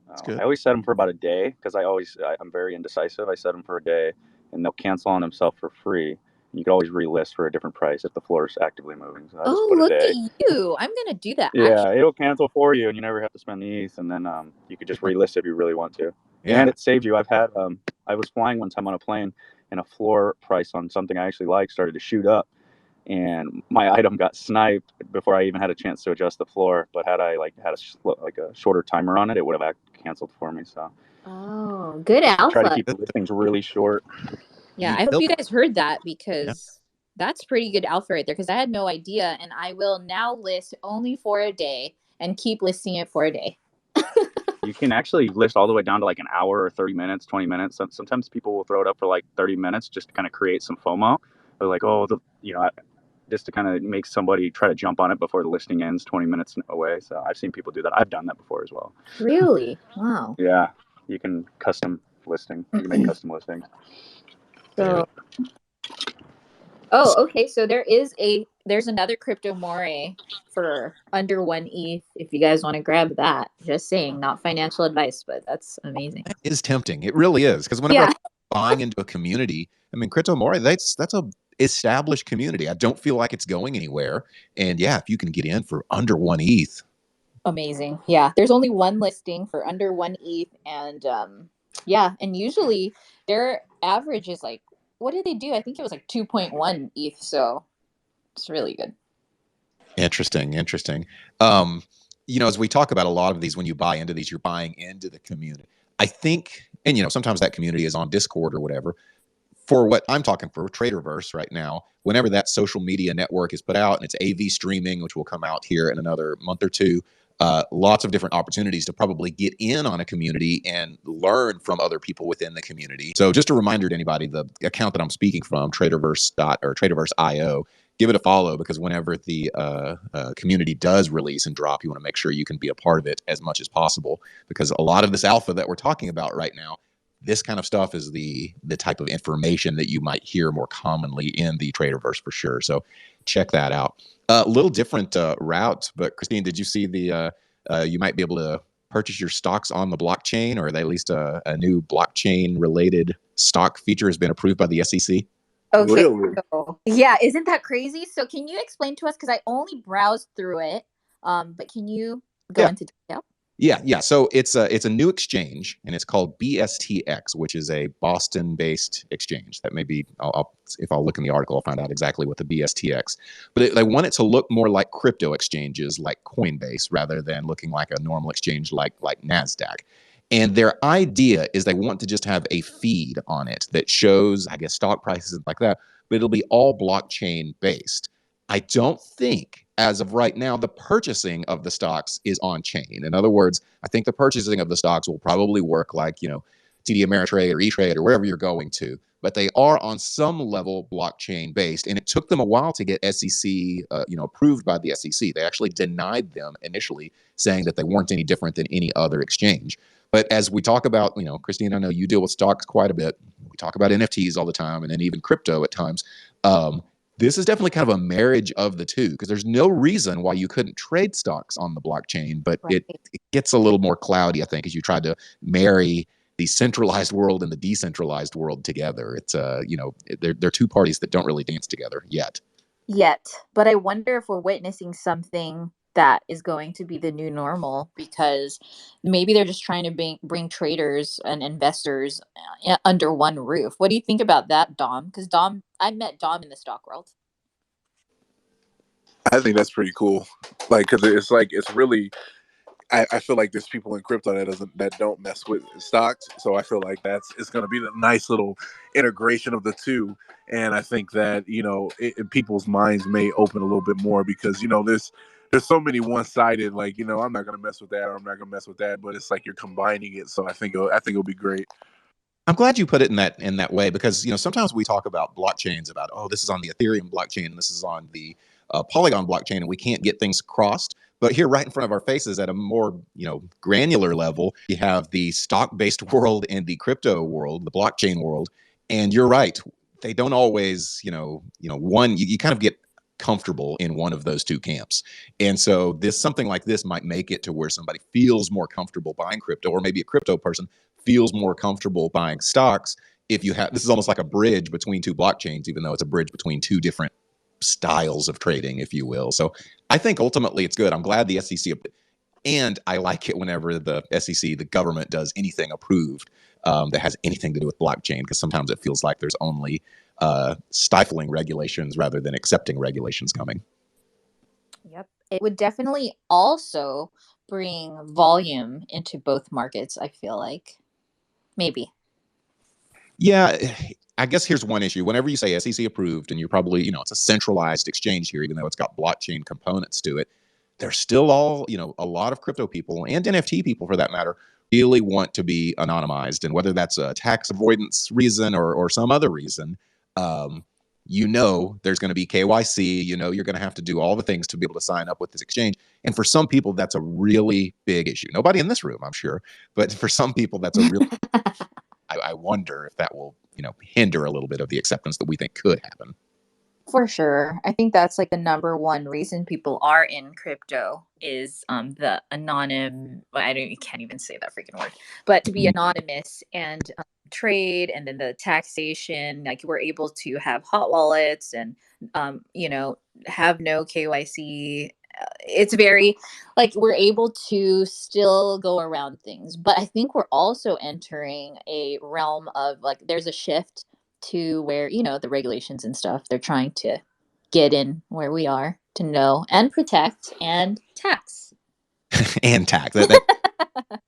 That's good. I always set them for about a day because I'm very indecisive. I set them for a day, and they'll cancel on themselves for free. You can always relist for a different price if the floor is actively moving. So look at you! I'm gonna do that. Yeah, actually. it'll cancel for you, and you never have to spend the ETH, and then you could just relist if you really want to. Yeah. And it saved you. I've had I was flying one time on a plane, and a floor price on something I actually liked started to shoot up, and my item got sniped before I even had a chance to adjust the floor. But had I had a shorter timer on it, it would have canceled for me. So good alpha. Try to keep the listings really short. Yeah, I hope you guys heard that, because that's pretty good alpha right there, because I had no idea, and I will now list only for a day and keep listing it for a day. You can actually list all the way down to like an hour or 30 minutes, 20 minutes. Sometimes people will throw it up for like 30 minutes just to kind of create some FOMO. They're like, just to kind of make somebody try to jump on it before the listing ends 20 minutes away. So I've seen people do that. I've done that before as well. Really? Wow. Yeah. You can custom listing. You can make custom listings. So, okay. So there's another crypto moray for under 1 ETH. If you guys want to grab that, just saying, not financial advice, but that's amazing. That is tempting. It really is, because whenever I'm buying into a community, I mean, crypto moray, that's a established community. I don't feel like it's going anywhere. And yeah, if you can get in for under 1 ETH, amazing. Yeah, there's only one listing for under 1 ETH, and and usually their average is like, what did they do? I think it was like 2.1 ETH. So it's really good. Interesting. As we talk about a lot of these, when you buy into these, you're buying into the community. I think, and sometimes that community is on Discord or whatever. For what I'm talking for, TRADERVERSE right now, whenever that social media network is put out, and it's AV streaming, which will come out here in another month or two, lots of different opportunities to probably get in on a community and learn from other people within the community. So just a reminder to anybody, the account that I'm speaking from, TRADERVERSE.io, give it a follow, because whenever the community does release and drop, you want to make sure you can be a part of it as much as possible, because a lot of this alpha that we're talking about right now, this kind of stuff is the type of information that you might hear more commonly in the TRADERVERSE for sure. So check that out. A little different route, but Christine, did you see you might be able to purchase your stocks on the blockchain, or at least a new blockchain related stock feature has been approved by the SEC? Okay. Really? So, yeah, isn't that crazy? So can you explain to us, because I only browsed through it, but can you go into detail? Yeah. So it's a new exchange, and it's called BSTX, which is a Boston-based exchange. That may be, if I'll look in the article, I'll find out exactly what the BSTX. But they want it to look more like crypto exchanges, like Coinbase, rather than looking like a normal exchange like Nasdaq. And their idea is they want to just have a feed on it that shows, I guess, stock prices and like that, but it'll be all blockchain based. I don't think, as of right now, the purchasing of the stocks is on chain. In other words, I think the purchasing of the stocks will probably work like, TD Ameritrade or E-Trade or wherever you're going to, but they are on some level blockchain based. And it took them a while to get SEC, approved by the SEC. They actually denied them initially, saying that they weren't any different than any other exchange. But as we talk about, Christine, I know you deal with stocks quite a bit. We talk about NFTs all the time, and then even crypto at times. This is definitely kind of a marriage of the two, because there's no reason why you couldn't trade stocks on the blockchain, but Right. it gets a little more cloudy, I think, as you try to marry the centralized world and the decentralized world together. It's they're two parties that don't really dance together yet. But I wonder if we're witnessing something that is going to be the new normal, because maybe they're just trying to bring traders and investors under one roof. What do you think about that, Dom? Because I met Dom in the stock world. I think that's pretty cool. Because it's really, I feel like there's people in crypto that don't mess with stocks. So I feel like it's going to be the nice little integration of the two. And I think that people's minds may open a little bit more, because there's so many one-sided, like, I'm not going to mess with that, or I'm not going to mess with that, but it's like you're combining it. So I think it'll be great. I'm glad you put it in that way, because sometimes we talk about blockchains about, oh, this is on the Ethereum blockchain and this is on the Polygon blockchain, and we can't get things crossed. But here, right in front of our faces, at a more granular level, you have the stock-based world and the crypto world, the blockchain world. And you're right, they don't always, one, you kind of get comfortable in one of those two camps. And so something like this might make it to where somebody feels more comfortable buying crypto, or maybe a crypto person feels more comfortable buying stocks. If you have, this is almost like a bridge between two blockchains, even though it's a bridge between two different styles of trading, if you will. So I think ultimately it's good. I'm glad the SEC, and I like it whenever the SEC, the government, does anything approved that has anything to do with blockchain, because sometimes it feels like there's only stifling regulations rather than accepting regulations coming. Yep. It would definitely also bring volume into both markets, I feel like. Maybe. Yeah, I guess here's one issue. Whenever you say SEC approved, and you're probably, it's a centralized exchange here, even though it's got blockchain components to it, there's still a lot of crypto people, and NFT people for that matter, really want to be anonymized. And whether that's a tax avoidance reason or some other reason, there's going to be KYC, you're going to have to do all the things to be able to sign up with this exchange. And for some people, that's a really big issue. Nobody in this room, I'm sure, but for some people, that's a real I wonder if that will, hinder a little bit of the acceptance that we think could happen. For sure. I think that's like the number one reason people are in crypto is the you can't even say that freaking word, but to be anonymous and trade, and then the taxation, like we're able to have hot wallets and have no KYC. It's very like we're able to still go around things, but I think we're also entering a realm of like there's a shift to where the regulations and stuff, they're trying to get in where we are to know and protect and tax. And tax. That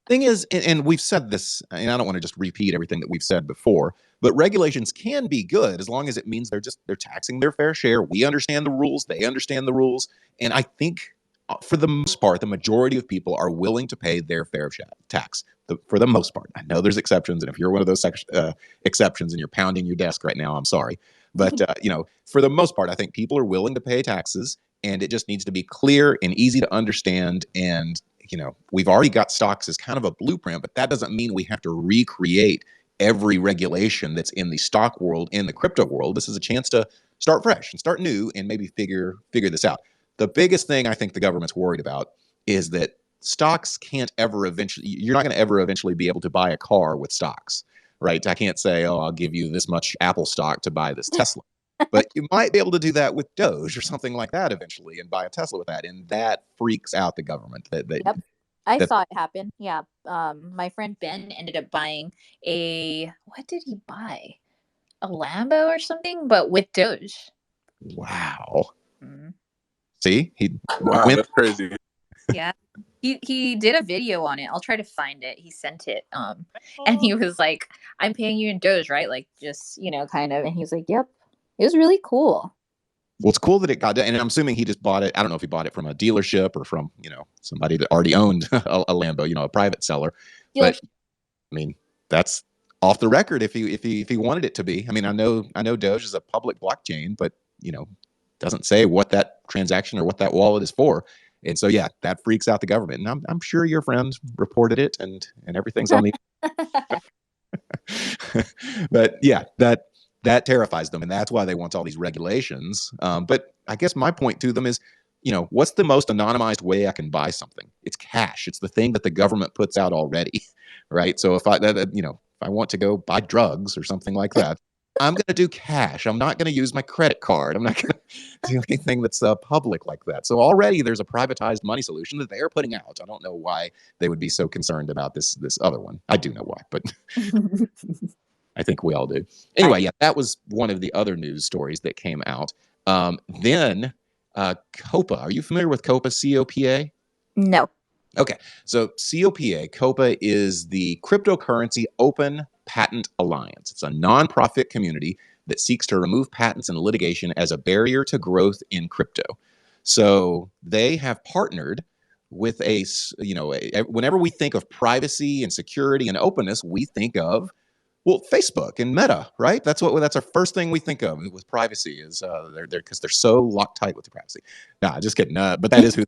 thing is, and we've said this, and I don't want to just repeat everything that we've said before, but regulations can be good as long as it means they're taxing their fair share. We understand the rules, they understand the rules, and I think for the most part, the majority of people are willing to pay their fair tax. For the most part, I know there's exceptions, and if you're one of those exceptions and you're pounding your desk right now, I'm sorry, but for the most part, I think people are willing to pay taxes, and it just needs to be clear and easy to understand. And we've already got stocks as kind of a blueprint, but that doesn't mean we have to recreate every regulation that's in the stock world, in the crypto world. This is a chance to start fresh and start new and maybe figure this out. The biggest thing I think the government's worried about is that stocks can't ever you're not going to ever eventually be able to buy a car with stocks, right? I can't say, oh, I'll give you this much Apple stock to buy this Tesla. But you might be able to do that with Doge or something like that eventually, and buy a Tesla with that. And that freaks out the government. Yep. I saw it happen. Yeah. My friend Ben ended up buying what did he buy? A Lambo or something, but with Doge. Wow. Mm-hmm. See? Wow, that's crazy. Yeah. he did a video on it. I'll try to find it. He sent it. And he was like, "I'm paying you in Doge, right? Like, just, you know, kind of." And he was like, "Yep." It was really cool. Well, it's cool that it got done, and I'm assuming he just bought it. I don't know if he bought it from a dealership or from, you know, somebody that already owned a Lambo, you know, a private seller. But I mean, that's off the record if he wanted it to be. I mean, I know Doge is a public blockchain, but you know, doesn't say what that transaction or what that wallet is for. And so yeah, that freaks out the government. And I'm sure your friend reported it and everything's on the but yeah, that terrifies them, and that's why they want all these regulations. But I guess my point to them is, you know, what's the most anonymized way I can buy something? It's cash. It's the thing that the government puts out already, right? So if I want to go buy drugs or something like that, I'm going to do cash. I'm not going to use my credit card. I'm not going to do anything that's public like that. So already there's a privatized money solution that they're putting out. I don't know why they would be so concerned about this other one. I do know why, but I think we all do. Anyway, yeah, that was one of the other news stories that came out. Then COPA. Are you familiar with COPA, COPA? No. Okay, so COPA is the Cryptocurrency Open Patent Alliance. It's a nonprofit community that seeks to remove patents and litigation as a barrier to growth in crypto. So they have partnered with whenever we think of privacy and security and openness, we think of, well, Facebook and Meta, right? That's our first thing we think of with privacy is they're because they're so locked tight with the privacy. Nah, just kidding. But that is who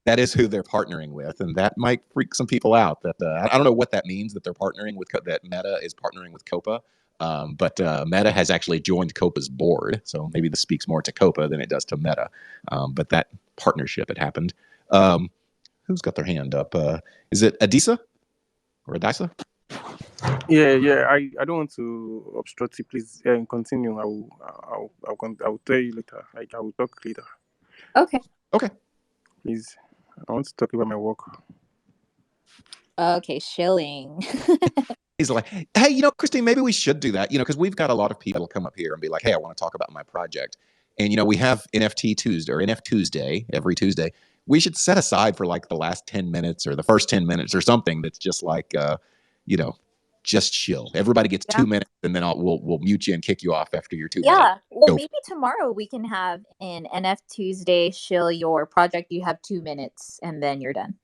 that is who they're partnering with, and that might freak some people out. That I don't know what that means that they're partnering with. That Meta is partnering with COPA, but Meta has actually joined COPA's board, so maybe this speaks more to COPA than it does to Meta. But that partnership had happened. Who's got their hand up? Is it Adisa or Adisa? Yeah. I don't want to obstruct you. Please continue. I'll tell you later. I will talk later. Okay. Please, I want to talk about my work. Okay, shilling. He's like, hey, you know, Christine, maybe we should do that, you know, because we've got a lot of people come up here and be like, hey, I want to talk about my project. And, you know, we have NFTuesday or NFTuesday every Tuesday. We should set aside for like the last 10 minutes or the first 10 minutes or something that's just like, you know, just chill. Everybody gets 2 minutes, and then we'll mute you and kick you off after your 2 minutes. Yeah. Well, maybe tomorrow we can have an NFTuesday shill your project. You have 2 minutes and then you're done.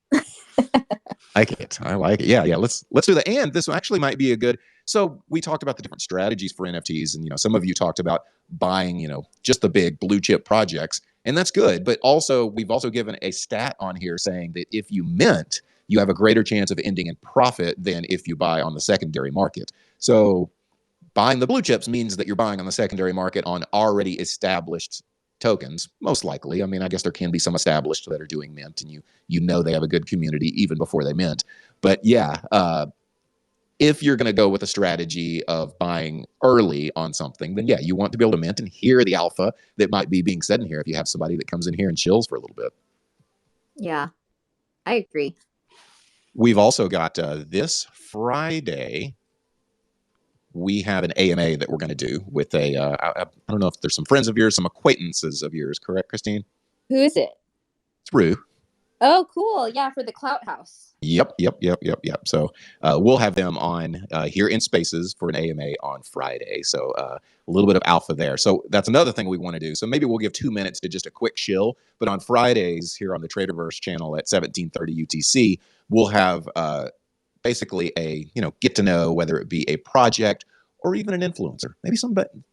I like it. Yeah. Let's do that. And this actually might be a good. So we talked about the different strategies for NFTs, and you know, some of you talked about buying, you know, just the big blue chip projects, and that's good. But also, we've also given a stat on here saying that if you mint, you have a greater chance of ending in profit than if you buy on the secondary market. So buying the blue chips means that you're buying on the secondary market on already established tokens, most likely. I mean, I guess there can be some established that are doing mint, and you know they have a good community even before they mint. But yeah, if you're going to go with a strategy of buying early on something, then yeah, you want to be able to mint and hear the alpha that might be being said in here if you have somebody that comes in here and chills for a little bit. Yeah, I agree. We've also got this Friday, we have an AMA that we're going to do with I don't know if there's some friends of yours, some acquaintances of yours, correct, Christine? Who is it? It's Rue. Oh, cool. Yeah, for the Clout House. Yep. So we'll have them on here in Spaces for an AMA on Friday. So a little bit of alpha there. So that's another thing we want to do. So maybe we'll give 2 minutes to just a quick shill. But on Fridays here on the Traderverse channel at 1730 UTC, we'll have basically a, you know, get to know, whether it be a project or even an influencer.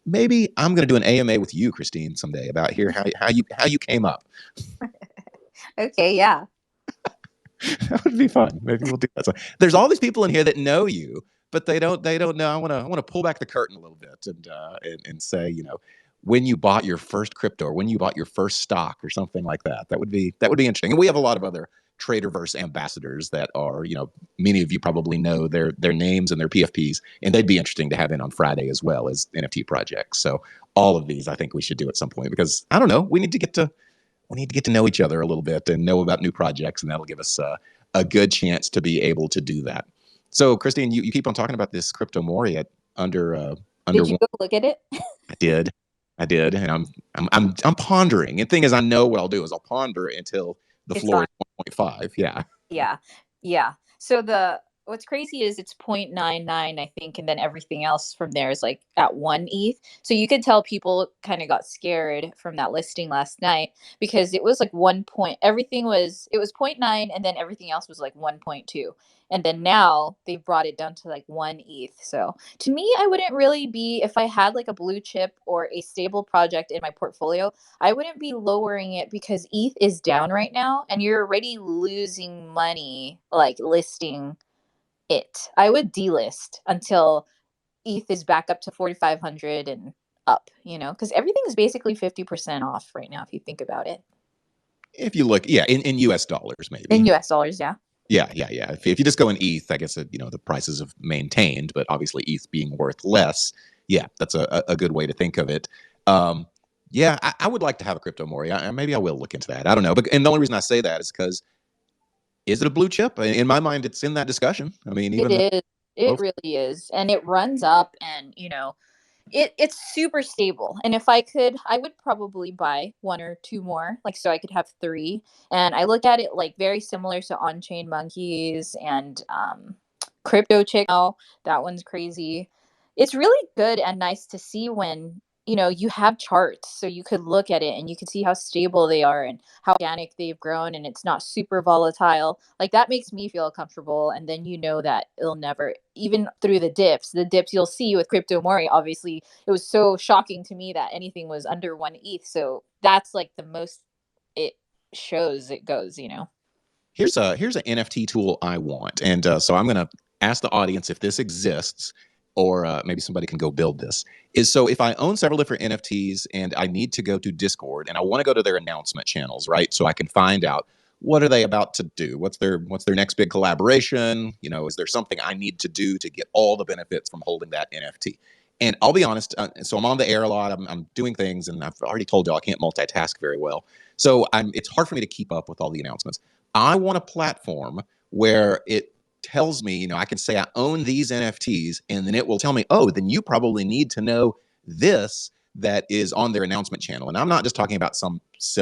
Maybe I'm going to do an AMA with you, Christine, someday about here how you came up. Okay, yeah. That would be fun. Maybe we'll do that. So there's all these people in here that know you, but they don't know. I want to pull back the curtain a little bit and say, you know, when you bought your first crypto or when you bought your first stock or something like that. That would be interesting. And we have a lot of other Traderverse ambassadors that are, you know, many of you probably know their names and their PFPs, and they'd be interesting to have in on Friday as well as NFT projects. So all of these I think we should do at some point, because I don't know, we need to get to know each other a little bit and know about new projects, and that'll give us a good chance to be able to do that. So Christine, you keep on talking about this crypto Mori under Did you go look at it? I did, and I'm pondering. And the thing is, I know what I'll do is I'll ponder until the It's floor on. is 1.5. Yeah. Yeah. Yeah. So what's crazy is it's 0.99, I think, and then everything else from there is like at 1 ETH. So you could tell people kind of got scared from that listing last night because it was like 1 point, it was 0.9 and then everything else was like 1.2. And then now they brought it down to like 1 ETH. So to me, I wouldn't really be, if I had like a blue chip or a stable project in my portfolio, I wouldn't be lowering it because ETH is down right now and you're already losing money like listing it. I would delist until ETH is back up to 4,500 and up, because everything is basically 50% off right now if you think about it. If you look, yeah, in US dollars, maybe. In US dollars, yeah. Yeah. If you just go in ETH, I guess, the prices have maintained, but obviously ETH being worth less. Yeah, that's a good way to think of it. Yeah, I would like to have a crypto Mori. Maybe I will look into that. I don't know. And the only reason I say that is because, is it a blue chip? In my mind, it's in that discussion. I mean, even it is. It really is. And it runs up and, it's super stable. And if I could, I would probably buy 1 or 2 more, like so I could have 3. And I look at it like very similar to On-Chain Monkeys and Crypto Chick. Now that one's crazy. It's really good and nice to see when you have charts, so you could look at it and you can see how stable they are and how organic they've grown, and it's not super volatile. Like that makes me feel comfortable. And then that it'll never, even through the dips you'll see with Crypto Mori. Obviously, it was so shocking to me that anything was under 1 ETH. So that's like the most it shows it goes. Here's an NFT tool I want, and so I'm going to ask the audience if this exists, or maybe somebody can go build this. So if I own several different NFTs and I need to go to Discord and I want to go to their announcement channels, right? So I can find out what are they about to do, what's their next big collaboration. Is there something I need to do to get all the benefits from holding that NFT? And I'll be honest, so I'm on the air a lot. I'm doing things, and I've already told you I can't multitask very well. So it's hard for me to keep up with all the announcements. I want a platform where it tells me, I can say I own these NFTs, and then it will tell me, oh, then you probably need to know this that is on their announcement channel. And I'm not just talking about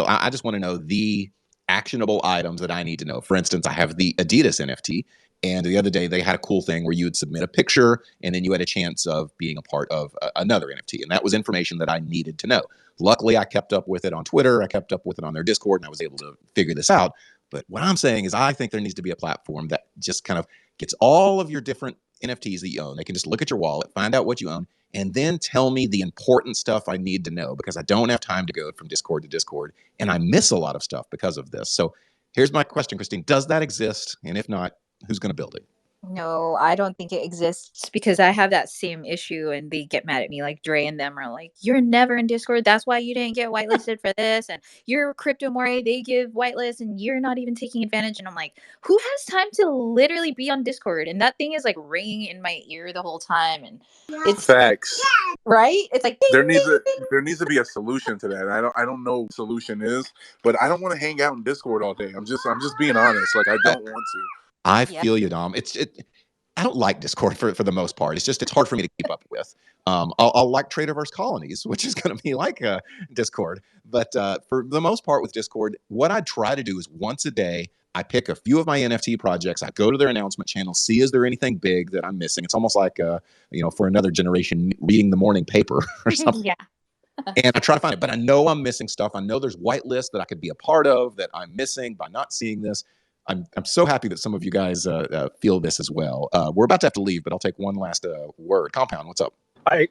I just want to know the actionable items that I need to know. For instance, I have the Adidas NFT, and the other day they had a cool thing where you would submit a picture and then you had a chance of being a part of another NFT. And that was information that I needed to know. Luckily, I kept up with it on Twitter. I kept up with it on their Discord, and I was able to figure this out. But what I'm saying is I think there needs to be a platform that just kind of gets all of your different NFTs that you own. They can just look at your wallet, find out what you own, and then tell me the important stuff I need to know, because I don't have time to go from Discord to Discord, and I miss a lot of stuff because of this. So here's my question, Christine. Does that exist? And if not, who's going to build it? No, I don't think it exists because I have that same issue and they get mad at me. Like Dre and them are like, you're never in Discord. That's why you didn't get whitelisted for this. And you're Crypto Mori. They give whitelist and you're not even taking advantage. And I'm like, who has time to literally be on Discord? And that thing is like ringing in my ear the whole time. And it's facts. Right? It's like ding, There needs ding, ding. there needs to be a solution to that. I don't know what the solution is, but I don't want to hang out in Discord all day. I'm just being honest. Like I don't want to. I feel you, Dom. I don't like Discord for the most part. It's hard for me to keep up with. I'll like Traderverse Colonies, which is going to be like Discord. But for the most part with Discord, what I try to do is once a day, I pick a few of my NFT projects. I go to their announcement channel, see is there anything big that I'm missing. It's almost like for another generation reading the morning paper or something. Yeah. And I try to find it, but I know I'm missing stuff. I know there's whitelists that I could be a part of that I'm missing by not seeing this. I'm so happy that some of you guys feel this as well. We're about to have to leave, but I'll take one last word. Compound, what's up?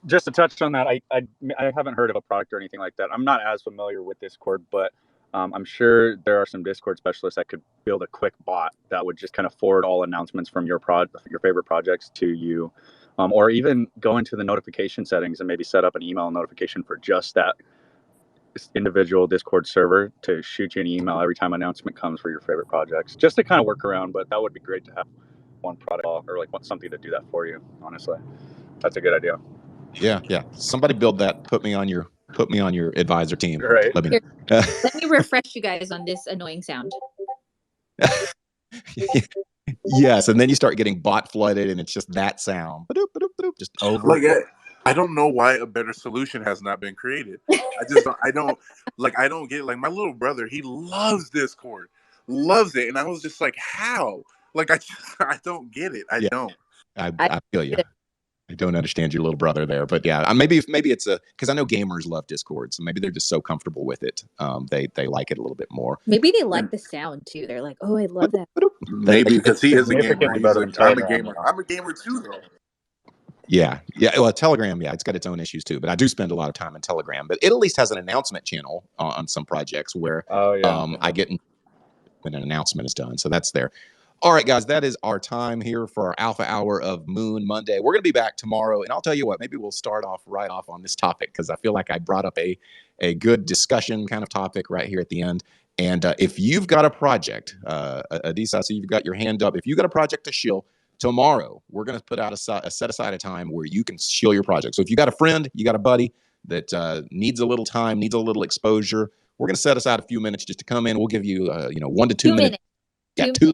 Just to touch on that, I haven't heard of a product or anything like that. I'm not as familiar with Discord, but I'm sure there are some Discord specialists that could build a quick bot that would just kind of forward all announcements from your favorite projects to you, or even go into the notification settings and maybe set up an email notification for just that individual Discord server to shoot you an email every time an announcement comes for your favorite projects, just to kind of work around. But that would be great to have one product or like something to do that for you. Honestly, that's a good idea. Yeah. Somebody build that. Put me on your advisor team. Right. Let me know. Let me refresh you guys on this annoying sound. Yes, and then you start getting bot flooded, and it's just that sound, just over. Like I don't know why a better solution has not been created. I don't get it. Like my little brother, he loves Discord. loves it, and I was just like, how? Like, I don't get it. I don't. I feel you. I don't understand your little brother there, but yeah, maybe it's because I know gamers love Discord, so maybe they're just so comfortable with it, they like it a little bit more. Maybe they like the sound too. They're like, oh, I love that. Maybe because he is a gamer. Significantly better than I'm a Telegram, gamer. though. I'm a gamer too, though. Yeah. Well, Telegram, it's got its own issues too, but I do spend a lot of time in Telegram. But it at least has an announcement channel on some projects where I get when an announcement is done. So that's there. All right, guys, that is our time here for our Alpha Hour of Moon Monday. We're going to be back tomorrow, and I'll tell you what, maybe we'll start off right off on this topic because I feel like I brought up a good discussion kind of topic right here at the end. And if you've got a project, Adisa, so you've got your hand up. If you've got a project to shill, tomorrow we're going to put out a set aside a time where you can shill your project. So if you got a friend, you got a buddy that needs a little time, needs a little exposure, we're going to set aside a few minutes just to come in. We'll give you 1 to 2 minutes. Yeah, 2.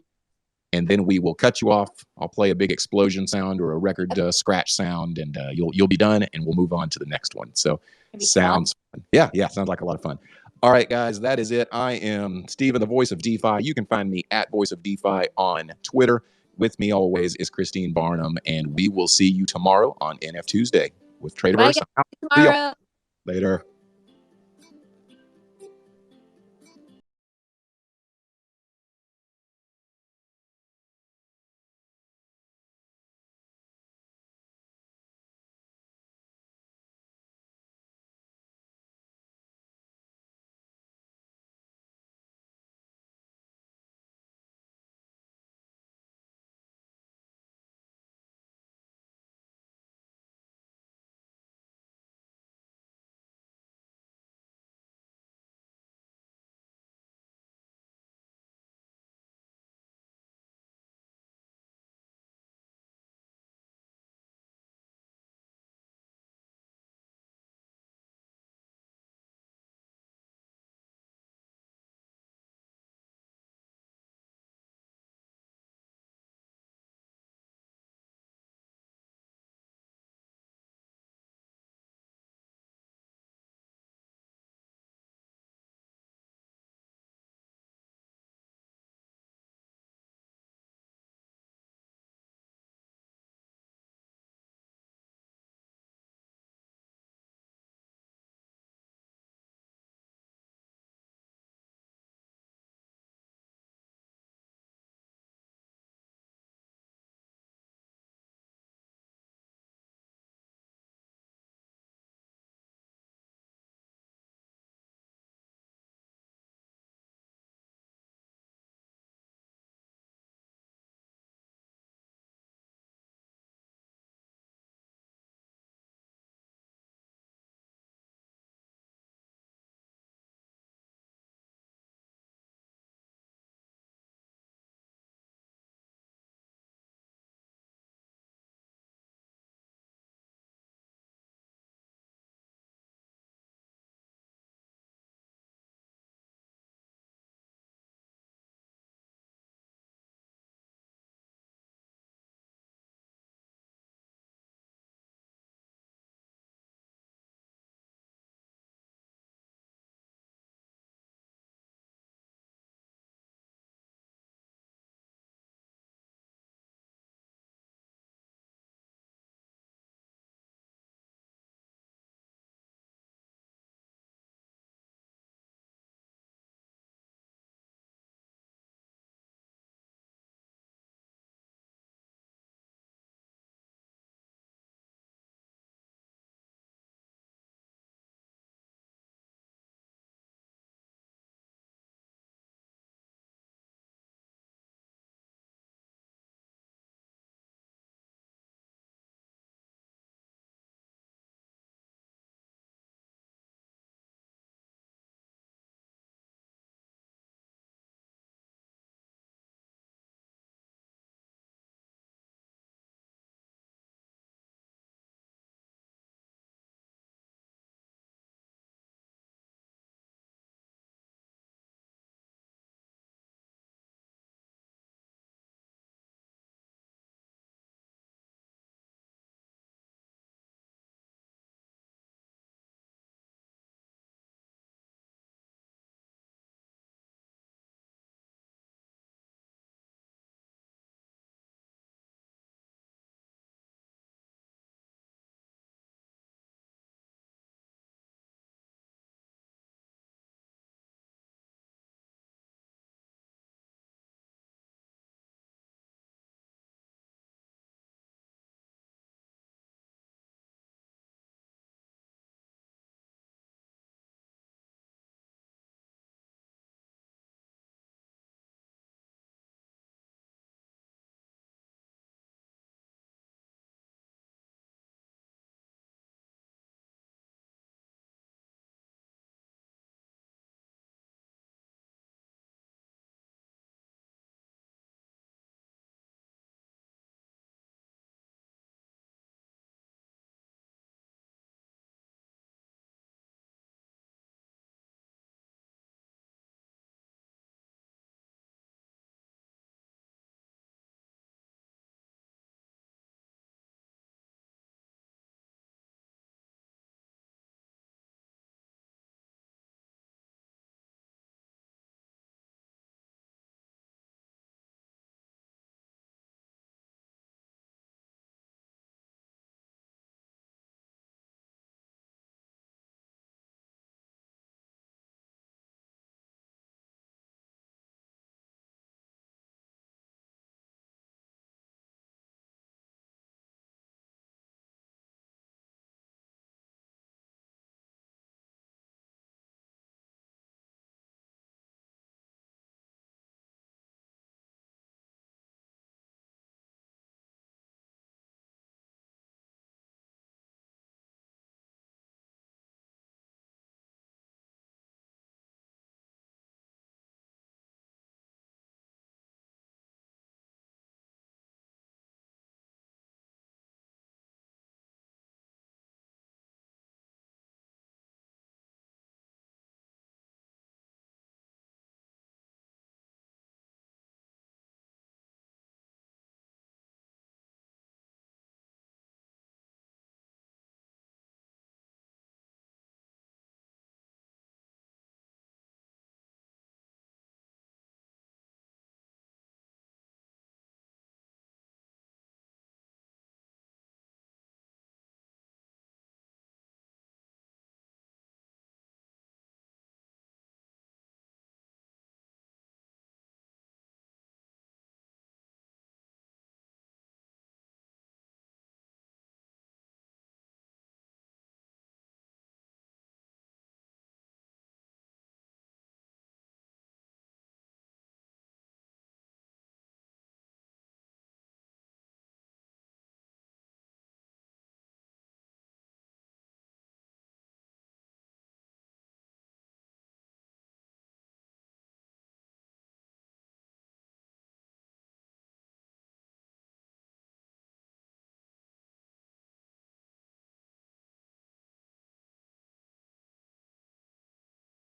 And then we will cut you off. I'll play a big explosion sound or a record scratch sound, and you'll be done, and we'll move on to the next one. So sounds fun. Yeah, sounds like a lot of fun. All right, guys, that is it. I am Steven, the voice of DeFi. You can find me at Voice of DeFi on Twitter. With me always is Christine Barnum, and we will see you tomorrow on NFTuesday with TRADERVERSE. Bye, guys. Tomorrow. Later.